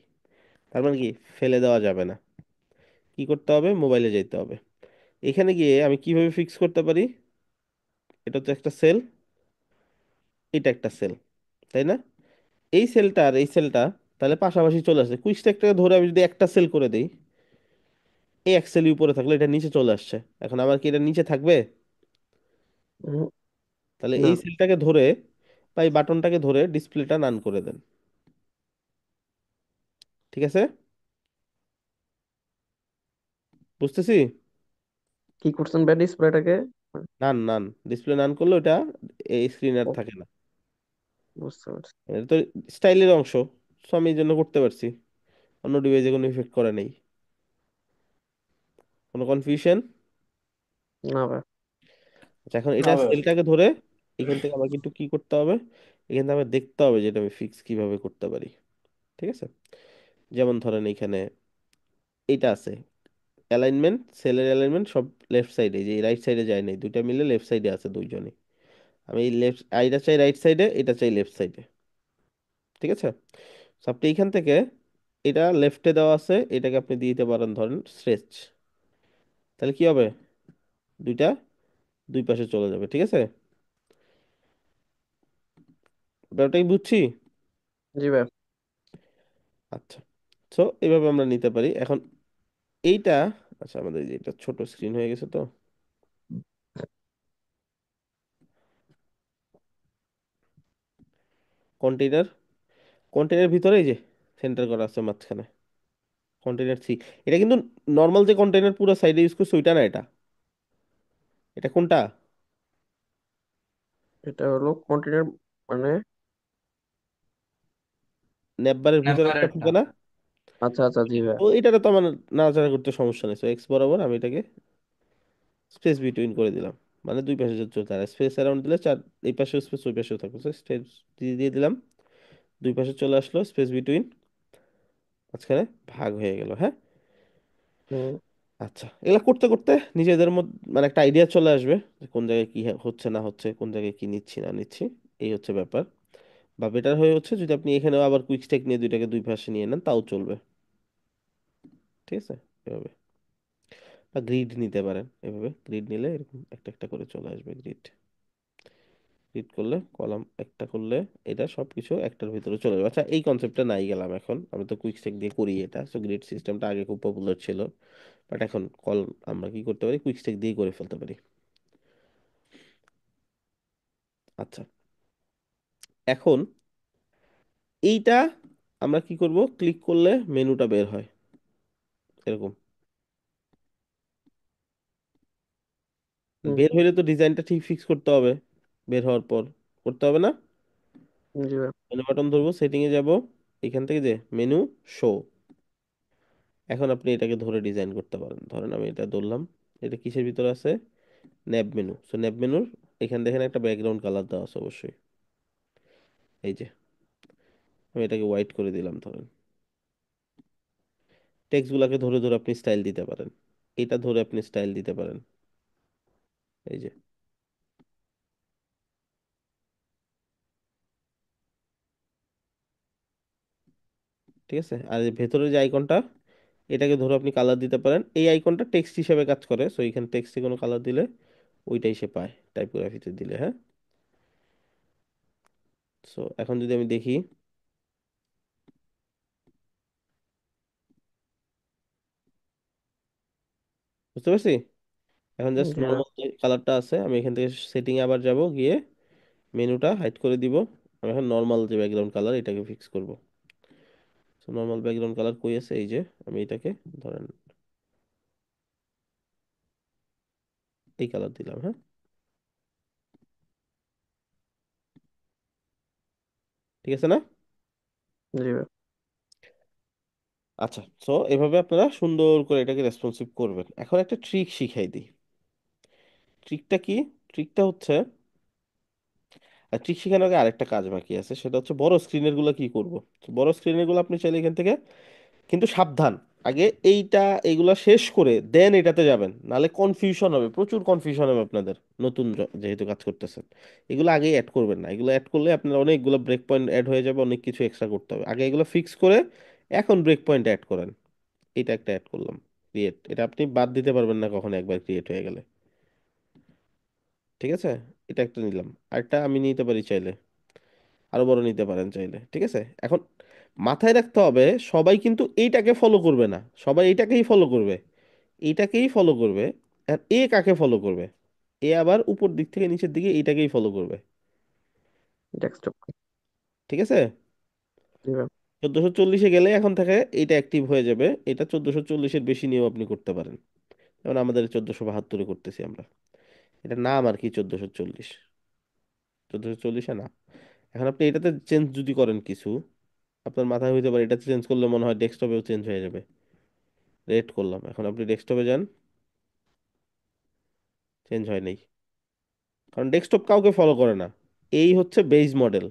তার মানে কি ফেলে দেওয়া যাবে না, কি করতে হবে, মোবাইলে যেতে হবে। এখানে গিয়ে আমি কিভাবে ফিক্স করতে পারি, এটা তো একটা সেল, এটা একটা সেল, তাই না? এই সেলটা আর এই সেলটা তাহলে পাশাপাশি চলে আসছে, কুইক স্ট্যাকটাকে ধরে আমি যদি একটা সেল করে দেই, এই এক সেলই উপরে থাকলে এটা নিচে চলে আসছে, এখন আমার কি এটা নিচে থাকবে? হুম, তাহলে না। এই সেলটাকে ধরে বা এই বাটনটাকে ধরে ডিসপ্লেটা নান করে দেন, ঠিক আছে? বুঝতেছি? কি করছেন ভাই ডিসপ্লেটাকে? নান নান, ডিসপ্লে নান করলে ওটা এই স্ক্রিন আর ও, থাকে না। বুঝতে পারছি। এটা তো স্টাইলের অংশ, সো আমি এই জন্য করতে পারছি, অন্য ডিভাইসে কোনো ইফেক্ট করে নেই। কোনো কনফিউশন? না ভাই। আচ্ছা, এখন না এটা ভাই। সেলটাকে ধরে এখান থেকে আমাকে একটু কি করতে হবে, এখান থেকে আমার দেখতে হবে যে এটা আমি ফিক্স কিভাবে করতে পারি, ঠিক আছে? যেমন ধরেন এখানে এইটা আছে, অ্যালাইনমেন্ট, সেলের অ্যালাইনমেন্ট সব লেফট সাইডে, যে রাইট সাইডে যায় নাই, দুইটা মিলে লেফট সাইডে আছে দুইজনই। আমি এই লেফট, এইটা চাই রাইট সাইডে, এটা চাই লেফট সাইডে, ঠিক আছে? তো আপনি এইখান থেকে, এটা লেফটে দেওয়া আছে, এটাকে আপনি দিয়ে দিতে পারেন ধরেন স্ট্রেচ, তাহলে কি হবে, দুইটা দুই পাশে চলে যাবে, ঠিক আছে? ব্যাপারটাই বুঝছি। জি ভাই। আচ্ছা, সো এইভাবে আমরা নিতে পারি এখন এইটা। আচ্ছা, আমাদের এই যে এটা ছোট স্ক্রিন হয়ে গেছে তো। কন্টেইনার, কন্টেইনার ভিতরে এই যে সেন্টার করা আছে মাঝখানে, কন্টেইনার থ্রি। এটা কিন্তু নর্মাল যে কন্টেইনার পুরো সাইডে ইউজ করছে ওইটা না, এটা এটা কোনটা? এটা হলো কন্টেনার মানে। নেপবারের ভিতরে একটা নেভারেটটা। থাকে না? আচ্ছা আচ্ছা, জি ভাই। তো এটাতে তো আমার নাড়াচাড়া করতে সমস্যা নেই, এক্স বরাবর আমি এটাকে স্পেস বিটুইন করে দিলাম। মানে দুই পাশে যত তারা স্পেস অ্যারাউন্ড দিলে চার, এই পাশে স্পেস ওই পাশেও থাকবে, স্পেস দিয়ে দিয়ে দিলাম। দুই পাশে চলে আসলো স্পেস বিটুইন, মাঝখানে ভাগ হয়ে গেল, হ্যাঁ। হুম। আচ্ছা, এগুলা করতে করতে নিজেদের মধ্যে মানে একটা আইডিয়া চলে আসবে যে কোন জায়গায় কি হচ্ছে না হচ্ছে, কোন জায়গায় কি নিচ্ছি না নিচ্ছি। এই হচ্ছে ব্যাপার। বা বেটার হয়ে হচ্ছে যদি আপনি এখানেও আবার কুইক স্টেক নিয়ে দুইটাকে দুই পাশে নিয়ে নেন তাও চলবে। ঠিক আছে, এভাবে। বা গ্রিড নিতে পারেন, এভাবে গ্রিড নিলে এরকম একটা একটা করে চলে আসবে গ্রিড। গ্রিড করলে কলাম একটা করলে এটা সবকিছু একটার ভিতরে চলে যাবে। আচ্ছা, এই কনসেপ্টটা নাই গেলাম এখন, আমি তো কুইক স্টেক দিয়ে করি এটা, সো গ্রিড সিস্টেমটা আগে খুব পপুলার ছিল। বাট এখন আমরা কি করতে পারি, কুইক স্টেক দিয়ে করে ফেলতে পারি। আচ্ছা, এখন এইটা আমরা কি করব, ক্লিক করলে মেনুটা বের হয় এরকম। হুম। বের হইলে তো ডিজাইনটা ঠিক ফিক্স করতে হবে, বের হওয়ার পর করতে হবে না? জি ভাই। মেনু বাটন ধরবো, সেটিং এ যাব, এখান থেকে যে মেনু শো, এখন আপনি এটাকে ধরে ডিজাইন করতে পারেন। ধরেন আমি এটা ধরলাম, এটা কিসের ভিতরে আছে, ন্যাব মেনু। সো ন্যাব মেনুর এখান দেখেন একটা ব্যাকগ্রাউন্ড কালার দেওয়া আছে অবশ্যই, এই যে আমি এটাকে হোয়াইট করে দিলাম ধরেন। টেক্সট গুলাকে ধরে ধরে আপনি স্টাইল দিতে পারেন, এটা ধরে আপনি স্টাইল দিতে পারেন, এই যে। ঠিক আছে, আর এই ভেতরে যে আইকনটা, এটাকে ধরে আপনি কালার দিতে পারেন। এই আইকনটা টেক্সট হিসেবে কাজ করে, সো এখানে টেক্সটে কোনো কালার দিলে ওইটাই সে পায় টাইপোগ্রাফিতে দিলে, হ্যাঁ। সো এখন যদি আমি দেখি, বুঝতে পারছি। এখন জাস্ট জি ভাই। নর্মাল যে কালারটা আছে, আমি এখান থেকে সেটিং এ আবার যাব, গিয়ে মেনুটা হাইড করে দিব। আমি এখন নর্মাল যে ব্যাকগ্রাউন্ড কালার এটাকে ফিক্স করব। সো নর্মাল ব্যাকগ্রাউন্ড কালার কই আছে, এই যে আমি এটাকে ধরেন এই কালার দিলাম, হ্যাঁ। ঠিক আছে না? জি ভাই। আচ্ছা, সো এভাবে আপনারা সুন্দর করে এটাকে রেসপন্সিভ করবেন। এখন একটা ট্রিক শিখাই দিই। ট্রিকটা কি? ট্রিকটা হচ্ছে, আর ট্রিক শেখানোর আগে আরেকটা কাজ বাকি আছে, সেটা হচ্ছে বড় স্ক্রিনের গুলো কি করব। তো বড় স্ক্রিনের গুলো আপনি চাইলে এখান থেকে, কিন্তু সাবধান, আগে এইগুলা শেষ করে দেন এটাতে যাবেন, নাহলে কনফিউশন হবে, প্রচুর কনফিউশন হবে আপনাদের, নতুন যেহেতু কাজ করতেছেন। এগুলো আগেই অ্যাড করবেন না, এগুলো অ্যাড করলে আপনার অনেকগুলো ব্রেক পয়েন্ট অ্যাড হয়ে যাবে, অনেক কিছু এক্সট্রা করতে হবে। আগে এগুলো ফিক্স করে এখন ব্রেক পয়েন্ট অ্যাড করেন। এটা একটা অ্যাড করলাম, ক্রিয়েট, এটা আপনি বাদ দিতে পারবেন না কখনো একবার ক্রিয়েট হয়ে গেলে। ঠিক আছে, এটা একটা নিলাম, আরেকটা আমি নিতে পারি চাইলে, আরো বড় নিতে পারেন চাইলে। ঠিক আছে, এখন মাথায় রাখতে হবে সবাই কিন্তু এইটাকে ফলো করবে না, সবাই এইটাকেই ফলো করবে, এইটাকেই ফলো করবে। আর এ কাকে ফলো করবে, এ আবার উপর দিক থেকে নিচের দিকে এইটাকেই ফলো করবে। ডেস্কটপ। ঠিক আছে, জি ভাই। 1440-এ গেলে এখন থেকে এইটা অ্যাক্টিভ হয়ে যাবে, এটা 1440-এর বেশি নিয়েও আপনি করতে পারেন। যেমন আমাদের 1472-এ করতেছি আমরা, এটা নাম আর কি 1440, 1440-এ না। এখন আপনি এটাতে চেঞ্জ যদি করেন কিছু, আপনার মাথায় হইতে পারে এটাতে চেঞ্জ করলে মনে হয় ডেস্কটপেও চেঞ্জ হয়ে যাবে। রেড করলাম, এখন আপনি ডেস্কটপে যান, চেঞ্জ হয় নাই, কারণ ডেস্কটপ কাউকে ফলো করে না। এই হচ্ছে বেজ মডেল,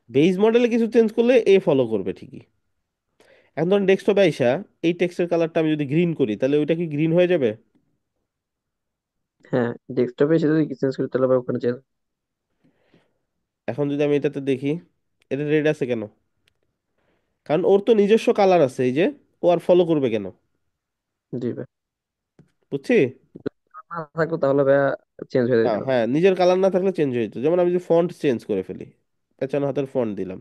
বেজ মডেলে কিছু চেঞ্জ করলে এ ফলো করবে ঠিকই। এখন ধরুন ডেস্কটপে আইসা এই টেক্সটের কালারটা আমি যদি গ্রিন করি, তাহলে ওইটা কি গ্রিন হয়ে যাবে? হ্যাঁ, ডেস্কটপে এসে যদি চেঞ্জ করি তাহলে আবার ওখানে চেঞ্জ। এখন যদি আমি এটাতে দেখি, এটা রেড আছে কেন? কারণ ওর তো নিজস্ব কালার আছে, এই যে, ও আর ফলো করবে কেন? জি ভাই। বুঝছি। না থাকতো তাহলে ভাইয়া চেঞ্জ হয়ে যেত। হ্যাঁ হ্যাঁ, নিজের কালার না থাকলে চেঞ্জ হয়ে যেত। যেমন আমি যদি ফন্ট চেঞ্জ করে ফেলি, পেঁচানো হাতের ফন্ট দিলাম।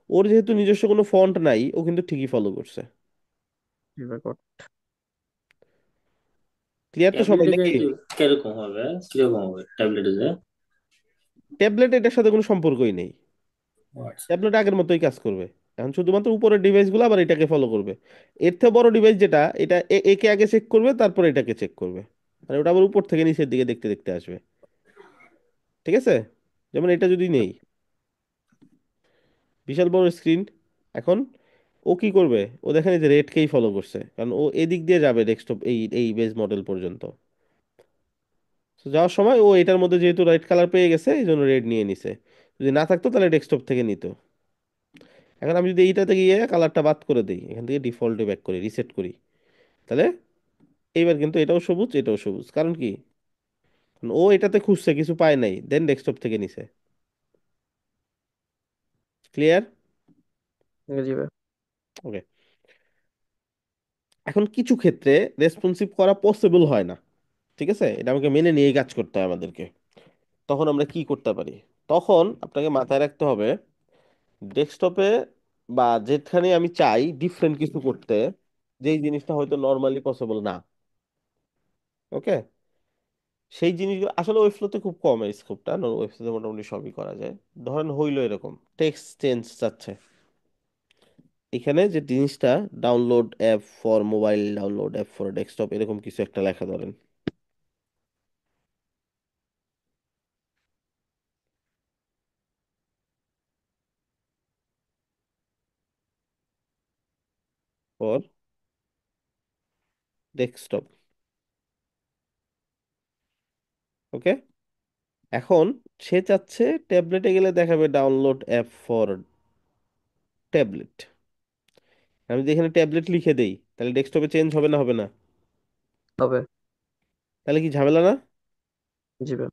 ওর যেহেতু নিজস্ব কোনো ফন্ট নাই, ও কিন্তু ঠিকই ফলো করছে। রেকর্ড। ক্লিয়ার তো সবাই ট্যাবলেটে যে নাকি? কি কিরকম হবে, কিরকম হবে ট্যাবলেটে যে? ট্যাবলেট এটার সাথে কোনো সম্পর্কই নেই। ও আচ্ছা। ট্যাবলেট আগের মতোই কাজ করবে। এখন শুধুমাত্র উপরের ডিভাইসগুলো আবার এটাকে ফলো করবে। এর থেকে বড় ডিভাইস যেটা, এটা একে আগে চেক করবে, তারপর এটাকে চেক করবে। মানে ওটা আবার উপর থেকে নিচের দিকে দেখতে দেখতে আসবে। ঠিক আছে? যেমন এটা যদি নেই, বিশাল বড় স্ক্রিন। এখন ও কি করবে? ও দেখেন এই যে রেডকেই ফলো করছে, কারণ ও এদিক দিয়ে যাবে ডেস্কটপ, এই এই বেস মডেল পর্যন্ত। তো যাওয়ার সময় ও এটার মধ্যে যেহেতু রেড কালার পেয়ে গেছে, এই জন্য রেড নিয়ে নিছে। যদি না থাকতো তাহলে ডেস্কটপ থেকে নিত। এখন আমি যদি এইটাতে গিয়ে কালারটা বাদ করে দিই, এখান থেকে ডিফল্টে ব্যাক করি, রিসেট করি, তাহলে এইবার কিন্তু এটাও সবুজ, এটাও সবুজ। কারণ কি? কারণ ও এটাতে খুঁজছে, কিছু পায় নাই, দেন ডেস্কটপ থেকে নিছে। ক্লিয়ার? জি ভাই। ওকে। এখন কিছু ক্ষেত্রে রেসপন্সিভ করা পসিবল হয় না। ঠিক আছে? এটা আমাকে মেনে নিয়েই কাজ করতে হয় আমাদেরকে। তখন আমরা কি করতে পারি? তখন আপনাকে মাথায় রাখতে হবে, ডেস্কটপে বা যেখানে আমি চাই ডিফারেন্ট কিছু করতে, যেই জিনিসটা হয়তো নর্মালি পসিবল না। ওকে? সেই জিনিসগুলো আসলে ওয়েবফ্লোতে খুব কম, এই স্কোপটা। ওয়েবসাইটে মোটামুটি সবই করা যায়। ধরেন হইলো এরকম টেক্সট চেঞ্জ চাচ্ছে, এখানে যে জিনিসটা, download app for mobile, download app for desktop, এরকম কিছু একটা লেখা ধরেন, ফর ডেস্কটপ। ওকে? এখন সে চাচ্ছে ট্যাবলেটে গেলে দেখাবে ডাউনলোড অ্যাপ ফর ট্যাবলেট। আমি যদি এখানে ট্যাবলেট লিখে দেই, তাহলে ডেস্কটপে চেঞ্জ হবে না, হবে না? হবে। তাহলে কি ঝামেলা না? জি ভাই।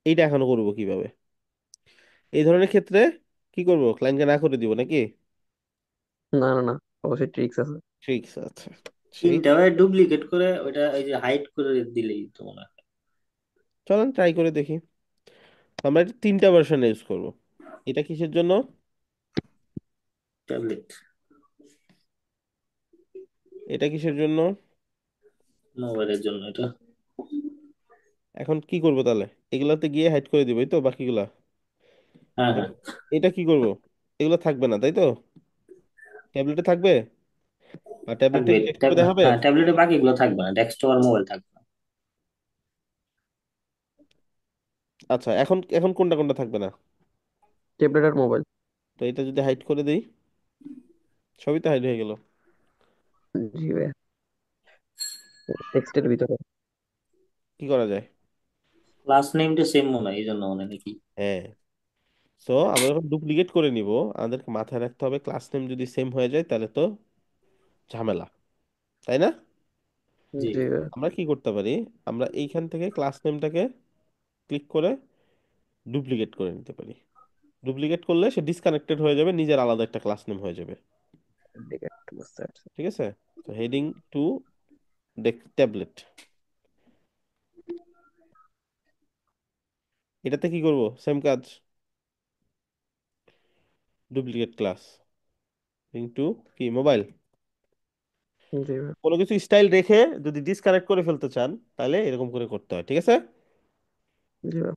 এইটা এখনো করবো কিভাবে? এই ধরনের ক্ষেত্রে কি করব? ক্লায়েন্টকে না করে দিব নাকি? না না না, অবশ্যই ট্রিক্স আছে। ট্রিক্স আছে। সেই তিনটা ডুপ্লিকেট করে ওইটা এই যে হাইড করে দিলেই তো মনে হয়। চলেন ট্রাই করে দেখি। আমরা এটা তিনটা ভার্সন ইউজ করব। এটা কিসের জন্য? ট্যাবলেট। এটা কিসের জন্য? মোবাইলের জন্য এটা। এখন কি করব তাহলে? এগুলাতে গিয়ে হাইড করে দিব, এই তো বাকিগুলা। হ্যাঁ হ্যাঁ। এখন এটা কি করব? এগুলো থাকবে না, তাই তো? ট্যাবলেটে থাকবে, আর ট্যাবলেট থাকবে থেকে ডেস্কটপে দেখাবে। হ্যাঁ, ট্যাবলেটে বাকিগুলো থাকবে না, ডেস্কটপ আর মোবাইল থাকবে না। আচ্ছা, এখন এখন কোনটা কোনটা থাকবে না? ট্যাবলেট আর মোবাইল। তো এটা যদি হাইড করে দেই, সবই তো হাইড হয়ে গেল। জি ভাই। টেক্সটের ভিতরে। কি করা যায়? ক্লাস নেমটা সেম মনে হয়, এই জন্য মনে হয় নাকি? হ্যাঁ। সো আমরা যখন ডুপ্লিকেট করে নিব, আমাদেরকে মাথায় রাখতে হবে ক্লাস নেম যদি সেম হয়ে যায় তাহলে তো ঝামেলা, তাই না? জি জি। ভাই। আমরা কি করতে পারি? আমরা এইখান থেকে ক্লাস নেমটাকে ক্লিক করে ডুপ্লিকেট করে নিতে পারি। ডুপ্লিকেট করলে সে ডিসকানেক্টেড হয়ে যাবে, নিজের আলাদা একটা ক্লাস নেম হয়ে যাবে। দেখে একটু বুঝতে পারছি। ঠিক আছে? তো হেডিং টু ট্যাবলেট, এটাতে কি করব? সেম কাজ, ডুপ্লিকেট ক্লাস, হেডিং টু কি মোবাইল। জি ভাই। কোনো কিছু স্টাইল রেখে যদি ডিসকানেক্ট করে ফেলতে চান, তাহলে এরকম করে করতে হয়। ঠিক আছে? জি ভাই।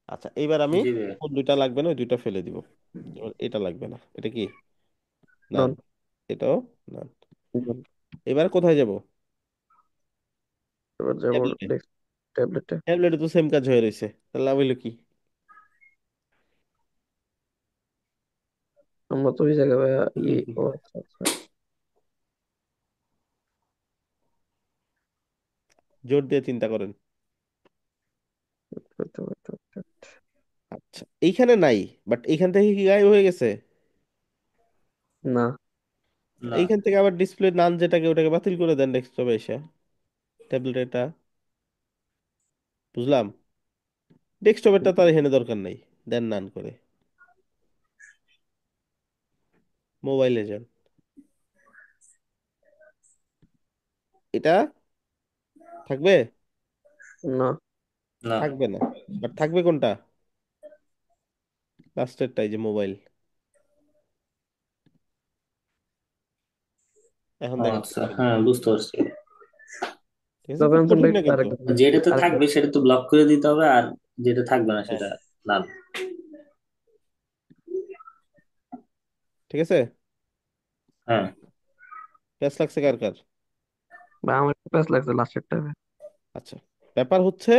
আচ্ছা, এইবার আমি জি ভাই। কোন দুইটা লাগবে না ওই দুইটা ফেলে দিব। যেমন এটা লাগবে না, এটা কি নান, ডন। এটাও নান। ডন। এবার কোথায় যাব? এবার যাবো ট্যাবলেটে। ট্যাবলেটে। ট্যাবলেটে তো সেম কাজ হয়ে রয়েছে, তাহলে লাভ হইলো কি? আমরা তো ওই জায়গায় ভাইয়া ও আচ্ছা আচ্ছা। জোর দিয়ে চিন্তা করেন। Wait, wait, wait, wait. আচ্ছা, এইখানে নাই, বাট এইখান থেকে কি গায়েব হয়ে গেছে? না। না। এইখান থেকে আবার ডিসপ্লে নান যেটাকে, ওটাকে বাতিল করে দেন ডেস্কটপে এসে। ট্যাবলেট এটা বুঝলাম, ডেস্কটপেরটা তার এখানে দরকার নাই, দেন নান করে। মোবাইলে যান, এটা থাকবে? না। না। থাকবে না। বাট থাকবে কোনটা? লাস্টেরটাই যে মোবাইল, এখন ও দেখা আচ্ছা, যাচ্ছে। হ্যাঁ বুঝতে পারছি। ঠিক আছে, খুব প্রবলেম কঠিন না কিন্তু। আরেকটা যেটাতে আরেকটা থাকবে সেটা তো ব্লক করে দিতে হবে, আর যেটা থাকবে না হ্যাঁ, সেটা না। ঠিক আছে। হ্যাঁ। ক্যাশ লাগছে কার কার? বা আমার প্যাস লাগছে লাস্টেরটা। আচ্ছা, ব্যাপার হচ্ছে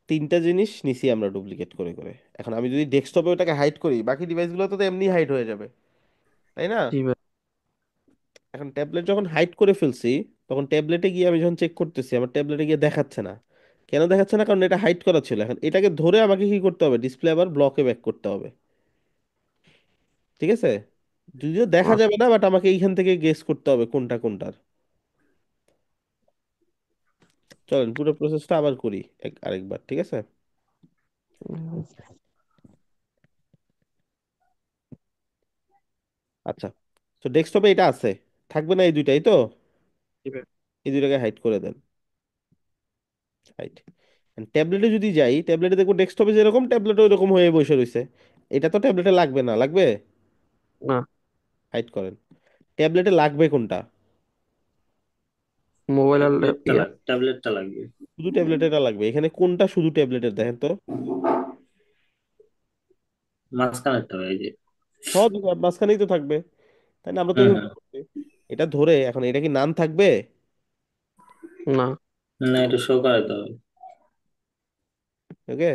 তিনটা জিনিস নিছি আমরা ডুপ্লিকেট করে করে। এখন আমি যদি ডেস্কটপে ওটাকে হাইড করি, বাকি ডিভাইসগুলো তো এমনি হাইড হয়ে যাবে, তাই না? জি ভাই। এখন ট্যাবলেট যখন হাইড করে ফেলছি, তখন ট্যাবলেটে গিয়ে আমি যখন চেক করতেছি, আমার ট্যাবলেটে গিয়ে দেখাচ্ছে না। কেন দেখাচ্ছে না? কারণ এটা হাইড করা ছিল। এখন এটাকে ধরে আমাকে কি করতে হবে? ডিসপ্লে আবার ব্লকে ব্যাক করতে হবে। ঠিক আছে, যদিও দেখা যাবে না, বাট আমাকে এইখান থেকে গেস করতে হবে কোনটা কোনটার। চলেন পুরো প্রসেসটা আবার করি আরেকবার, ঠিক আছে? আচ্ছা, তো ডেস্কটপে এটা আছে, থাকবে না এই দুইটাই তো? জি ভাই। এই দুইটাকে হাইড করে দেন, হাইড। ট্যাবলেটে যদি যাই, ট্যাবলেটে দেখবো ডেস্কটপে যেরকম, ট্যাবলেটে ওইরকম হয়ে বসে রয়েছে। এটা তো ট্যাবলেটে লাগবে না, লাগবে? না, হাইড করেন। ট্যাবলেটে লাগবে কোনটা? মোবাইল আর ইয়া। ট্যাবলেটটা লাগবে। শুধু ট্যাবলেটেরটা লাগবে। এখানে কোনটা শুধু ট্যাবলেটের দেখেন তো। মাঝখানেরটা ভাই, এই যে। সহজ, মাঝখানেই তো থাকবে, তাই না? আমরা তো হুম এইভাবে হুম। করছি। এটা ধরে এখন এটা কি নাম থাকবে? না। না, এটা শো করাতে হবে। ওকে,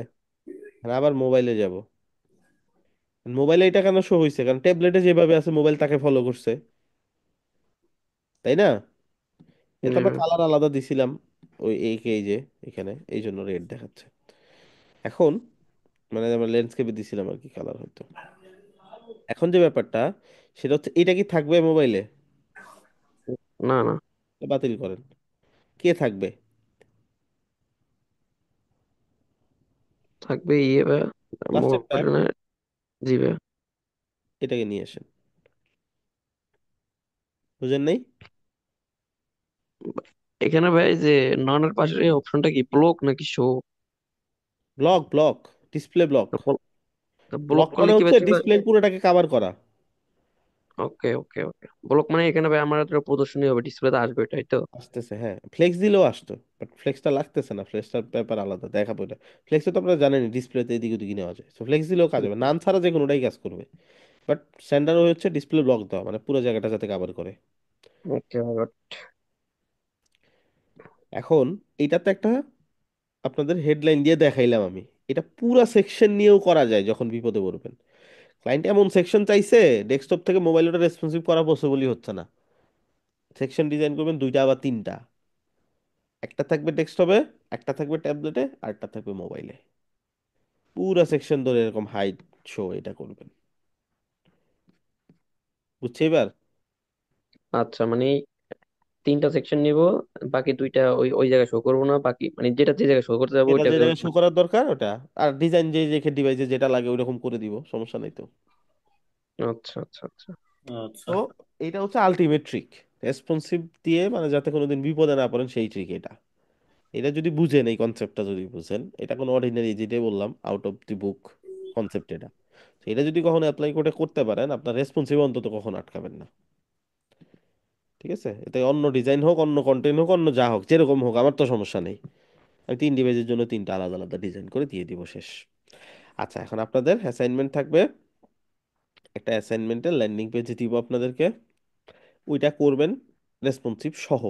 আবার মোবাইলে যাব। মোবাইলে এটা কেন শো হয়েছে? কারণ ট্যাবলেটে যেভাবে আছে মোবাইল তাকে ফলো করছে, তাই না? এটা জি আমরা ভাই। কালার আলাদা দিছিলাম, ওই এই যে এখানে এই জন্য রেড দেখাচ্ছে। এখন মানে আমরা ল্যান্ডস্কেপে দিছিলাম আর কি কালার হয়তো। এখন যে ব্যাপারটা, সেটা হচ্ছে এটা কি থাকবে মোবাইলে? না না, বাতিল করেন। কে থাকবে? থাকবে ইয়ে ভাই, লাস্টেরটা, মোবাইল না। জি ভাই। এটাকে নিয়ে আসেন। বুঝেন নাই? এখানে ভাই যে ননের পাশের এই অপশনটা কি ব্লক নাকি show? Block, block, display block. Block block মানে করলে কি ভাই হচ্ছে ঠিক আছে? ডিসপ্লে পুরোটাকে কভার করা। ওকে ওকে ওকে, ব্লক মানে এখানে ভাই আমার একটা প্রদর্শনী হবে, ডিসপ্লেতে আসবে এটাই তো? আসতেছে, হ্যাঁ, ফ্লেক্স দিলেও আসতো, বাট ফ্লেক্সটা লাগতেছে না। ফ্লেক্সটার ব্যাপার আলাদা, দেখাবো এটা। ফ্লেক্সে তো আপনারা জানেন ডিসপ্লেতে এদিক ওদিকে নেওয়া যায়, তো ফ্লেক্স দিলেও কাজ হবে, নাম ছাড়া যে কোনোটাই কাজ করবে। বাট স্ট্যান্ডার্ড হচ্ছে ডিসপ্লে ব্লক দেওয়া, মানে পুরো জায়গাটা যাতে কভার করে। ওকে ভাই। এখন এইটাতে একটা আপনাদের হেডলাইন দিয়ে দেখাইলাম আমি। এটা পুরা সেকশন নিয়েও করা যায় যখন বিপদে পড়বেন। ক্লায়েন্ট এমন সেকশন চাইছে, ডেস্কটপ থেকে মোবাইল ওটা রেসপন্সিভ করা পসিবলই হচ্ছে না। সেকশন ডিজাইন করবেন দুইটা বা তিনটা, একটা থাকবে ডেস্কটপে, একটা থাকবে ট্যাবলেটে, আরেকটা থাকবে মোবাইলে। পুরা সেকশন ধরে এরকম হাইট শো এটা করবেন। বুঝছি এবার? আচ্ছা মানে তিনটা সেকশন নিব, বাকি দুইটা ওই ওই জায়গায় শো করবো না, বাকি মানে যেটা যে জায়গায় শো করতে যাবো যেটা ওইটা যে জায়গায় শো করার দরকার ওটা, আর ডিজাইন যে যে ডিভাইসে যেটা লাগে ওইরকম করে দিব, সমস্যা নাই তো। আচ্ছা আচ্ছা আচ্ছা। আচ্ছা। তো এইটা হচ্ছে আলটিমেট ট্রিক, রেসপন্সিভ দিয়ে মানে যাতে কোনোদিন বিপদে না পড়েন সেই ট্রিক এটা। এটা যদি বুঝেন, এই কনসেপ্টটা যদি বুঝেন, এটা কোনো অর্ডিনারি, যেটাই বললাম out of the book concept এটা। তো এটা যদি কখনো অ্যাপ্লাই করে করতে পারেন, আপনার রেসপন্সিভ অন্তত কখনো আটকাবেন না। ঠিক আছে, এতে অন্য ডিজাইন হোক, অন্য কন্টেন্ট হোক, অন্য যা হোক, যেরকম হোক, আমার তো সমস্যা নেই। আমি তিন ডিভাইসের জন্য তিনটা আলাদা আলাদা ডিজাইন করে দিয়ে দিব, শেষ। আচ্ছা, এখন আপনাদের অ্যাসাইনমেন্ট থাকবে। একটা অ্যাসাইনমেন্টের ল্যান্ডিং পেজ দিব আপনাদেরকে, ওইটা করবেন রেসপন্সিভ সহ।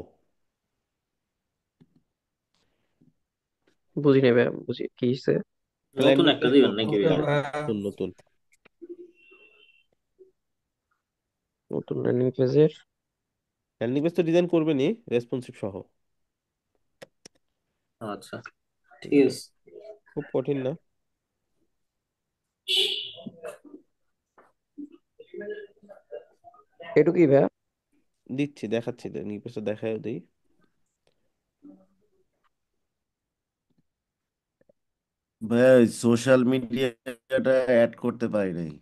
বুঝি নেবে, বুঝি কি হচ্ছে। নতুন ল্যান্ডিং একটা পেজ দিবেন নতুন, নাকি ভাই? হ্যাঁ, নতুন নতুন। নতুন ল্যান্ডিং পেজের। ল্যান্ডিং পেজ তো ডিজাইন করবেনই রেসপন্সিভ সহ। আচ্ছা, ঠিক হুম, আছে। খুব কঠিন না। এটুকুই ভাইয়া? দিচ্ছি, দেখাচ্ছি, ল্যান্ডিং পেজটা দেখায় দিই। ভাইয়া সোশ্যাল মিডিয়াটা অ্যাড করতে পারি নাই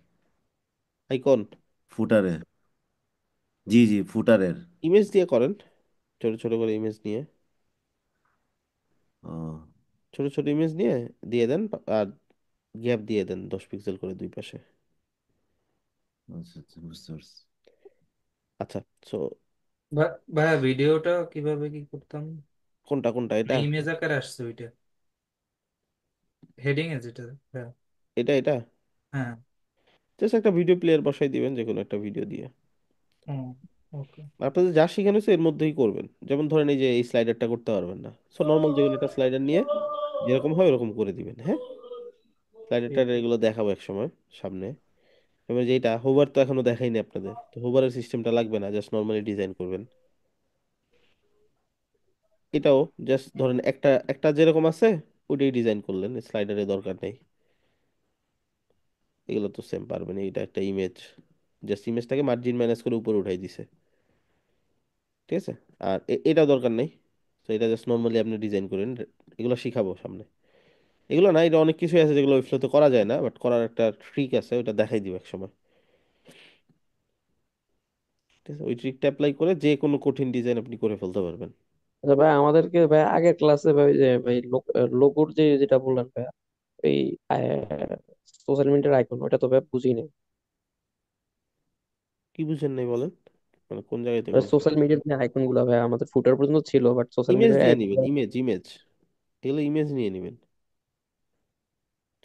আইকন, ফুটারে। জি জি, ফুটারের। ইমেজ দিয়ে করেন, ছোট ছোট করে ইমেজ নিয়ে, ও, ছোট ছোট ইমেজ নিয়ে দিয়ে দেন। আর গ্যাপ দিয়ে দেন 10 পিক্সেল করে দুই পাশে। আচ্ছা আচ্ছা, বুঝতে পারছি। আচ্ছা, সো ভাইয়া ভিডিওটা কিভাবে কি করতাম? কোনটা কোনটা এটা? ইমেজ আকারে আসছে ওইটা, হেডিং এ যেটা। হ্যাঁ। এটা হ্যাঁ। জাস্ট একটা ভিডিও প্লেয়ার বসাই দিবেন, যে কোনো একটা ভিডিও দিয়ে। ওকে। আপনাদের যা শেখানো হয়েছে এর মধ্যেই করবেন। যেমন ধরেন এই যে এই স্লাইডারটা করতে পারবেন না, সো নর্মাল যে কোনো একটা স্লাইডার নিয়ে যেরকম হয় ওরকম করে দিবেন, হ্যাঁ। স্লাইডারটা ঠিক আছে। এগুলো দেখাবো এক সময় সামনে। এবার যেটা হোভার তো এখনো দেখাইনি আপনাদের, তো হোভারের সিস্টেমটা লাগবে না, জাস্ট নর্মালি ডিজাইন করবেন। এটাও জাস্ট ধরেন একটা একটা যেরকম আছে ওইটাই ডিজাইন করলেন, স্লাইডারের দরকার নেই। এগুলো তো সেম পারবেন। এটা একটা ইমেজ, জাস্ট ইমেজটাকে মার্জিন মাইনাস করে উপরে উঠাই দিছে, ঠিক আছে। আর এটা দরকার নেই, তো এটা জাস্ট নর্মালি আপনি ডিজাইন করেন। এগুলো শিখাবো সামনে। এগুলো না, এটা অনেক কিছু আছে যেগুলো ওই ফ্লোতে করা যায় না, বাট করার একটা ট্রিক আছে, ওটা দেখাই দিব এক সময়, ঠিক আছে। ওই ট্রিকটা অ্যাপ্লাই করে যে কোনো কঠিন ডিজাইন আপনি করে ফেলতে পারবেন। আচ্ছা ভাই, আমাদেরকে ভাই আগের ক্লাসে ভাই যে ভাই লোগোর যে যেটা বললেন ভাই, এই সোশ্যাল মিডিয়ার আইকন, ওটা তো ভাই বুঝি নাই। কি বুঝেন নাই বলেন, মানে কোন জায়গাতে বলছেন? সোশ্যাল মিডিয়ার যে আইকন গুলো ভাই আমাদের ফুটার পর্যন্ত ছিল, বাট সোশ্যাল ইমেজ মিডিয়ার দিয়ে অ্যাড। নেবেন, ইমেজ ইমেজ, এগুলো ইমেজ নিয়ে নেবেন।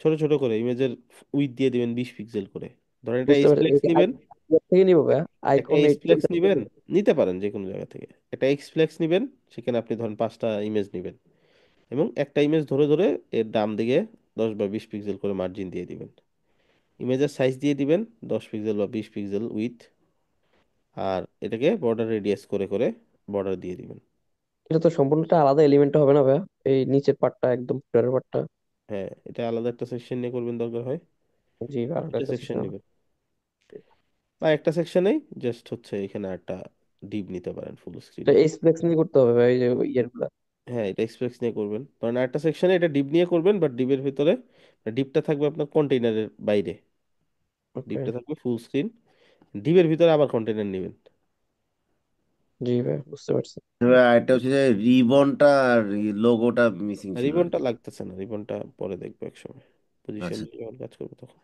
ছোট ছোট করে ইমেজের উইথ দিয়ে দিবেন 20 পিক্সেল করে। ধরেন এটা বুঝতে এইচ পারছি, প্লেক্স এটা নিবেন, থেকে নিবো ভাই একটা আইকন এইচ এইট। প্লেক্স নিবেন, নিতে পারেন যে কোনো জায়গা থেকে। একটা এক্স ফ্লেক্স নিবেন, সেখানে আপনি ধরেন 5টা ইমেজ নিবেন, এবং একটা ইমেজ ধরে ধরে এর ডান দিকে 10 বা 20 পিক্সেল করে মার্জিন দিয়ে দিবেন। ইমেজের সাইজ দিয়ে দিবেন 10 পিক্সেল বা 20 পিক্সেল উইথ, আর এটাকে বর্ডার রেডিয়াস করে করে বর্ডার দিয়ে দিবেন। এটা তো সম্পূর্ণ একটা আলাদা এলিমেন্ট হবে না ভাই, এই নিচের পার্টটা একদম ফুটারের পার্টটা? হ্যাঁ, এটা আলাদা একটা সেকশন নিয়ে করবেন দরকার হয়, জি, আলাদা একটা একটা সেকশন সেকশন। নেবেন। বা একটা সেকশনেই জাস্ট হচ্ছে এখানে একটা ডিপ নিতে পারেন ফুল এটা স্ক্রিনের। এইচ ফ্লেক্স নিয়ে করতে হবে ভাই, এই যে ইয়ের গুলা। হ্যাঁ, এটা এক্সপ্রেস নিয়ে করবেন, কারণ একটা সেকশনে এটা ডিপ নিয়ে করবেন, বাট ডিপের ভিতরে ডিপটা থাকবে আপনার কন্টেইনারের বাইরে। ওকে। ডিপটা থাকবে ফুল স্ক্রিন, ডিপের ভিতরে আবার কন্টেইনার নেবেন। জি ভাই, বুঝতে পারছি। এবার আরেকটা হচ্ছে যে রিবনটা আর লোগোটা মিসিং ছিল আর রিবনটা কি। লাগতেছে না, রিবনটা পরে দেখবো এক সময়, পজিশন আচ্ছা যখন কাজ করবো তখন।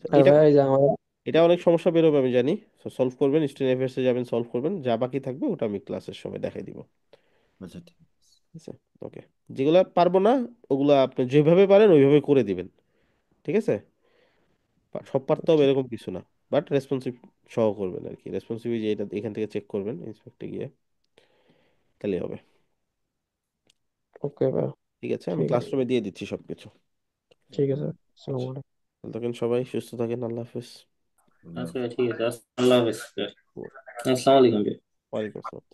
তো আর এটা ভাই এই যে আমার, এটা অনেক সমস্যা বেরোবে আমি জানি, সলভ করবেন, স্টেন এফএস এ যাবেন, সলভ করবেন, যা বাকি থাকবে ওটা আমি ক্লাসের সময় দেখাই দিব, আচ্ছা, ঠিক আছে। ঠিক আছে। ওকে, যেগুলা পারবো না ওগুলা আপনি যেভাবে পারেন ওইভাবে করে দিবেন, ঠিক আছে। সব পারতে হবে এরকম কিছু না, বাট রেসপন্সিভ সহ করবেন আর কি। রেসপন্সিভ যে এটা এখান থেকে চেক করবেন ইন্সপেক্টে গিয়ে, তাহলে হবে। ওকে ভাই। ঠিক আছে, আমি ঠিক আছে, ক্লাসরুমে দিয়ে দিচ্ছি সবকিছু। ঠিক আছে। আচ্ছা, আসসালামু আলাইকুম। ভালো থাকেন সবাই, সুস্থ থাকেন, আল্লাহ হাফেজ। আচ্ছা ঠিক আছে, আল্লাহ হাফেজ। আসসালামু আলাইকুম। ওয়ালাইকুম আসসালাম।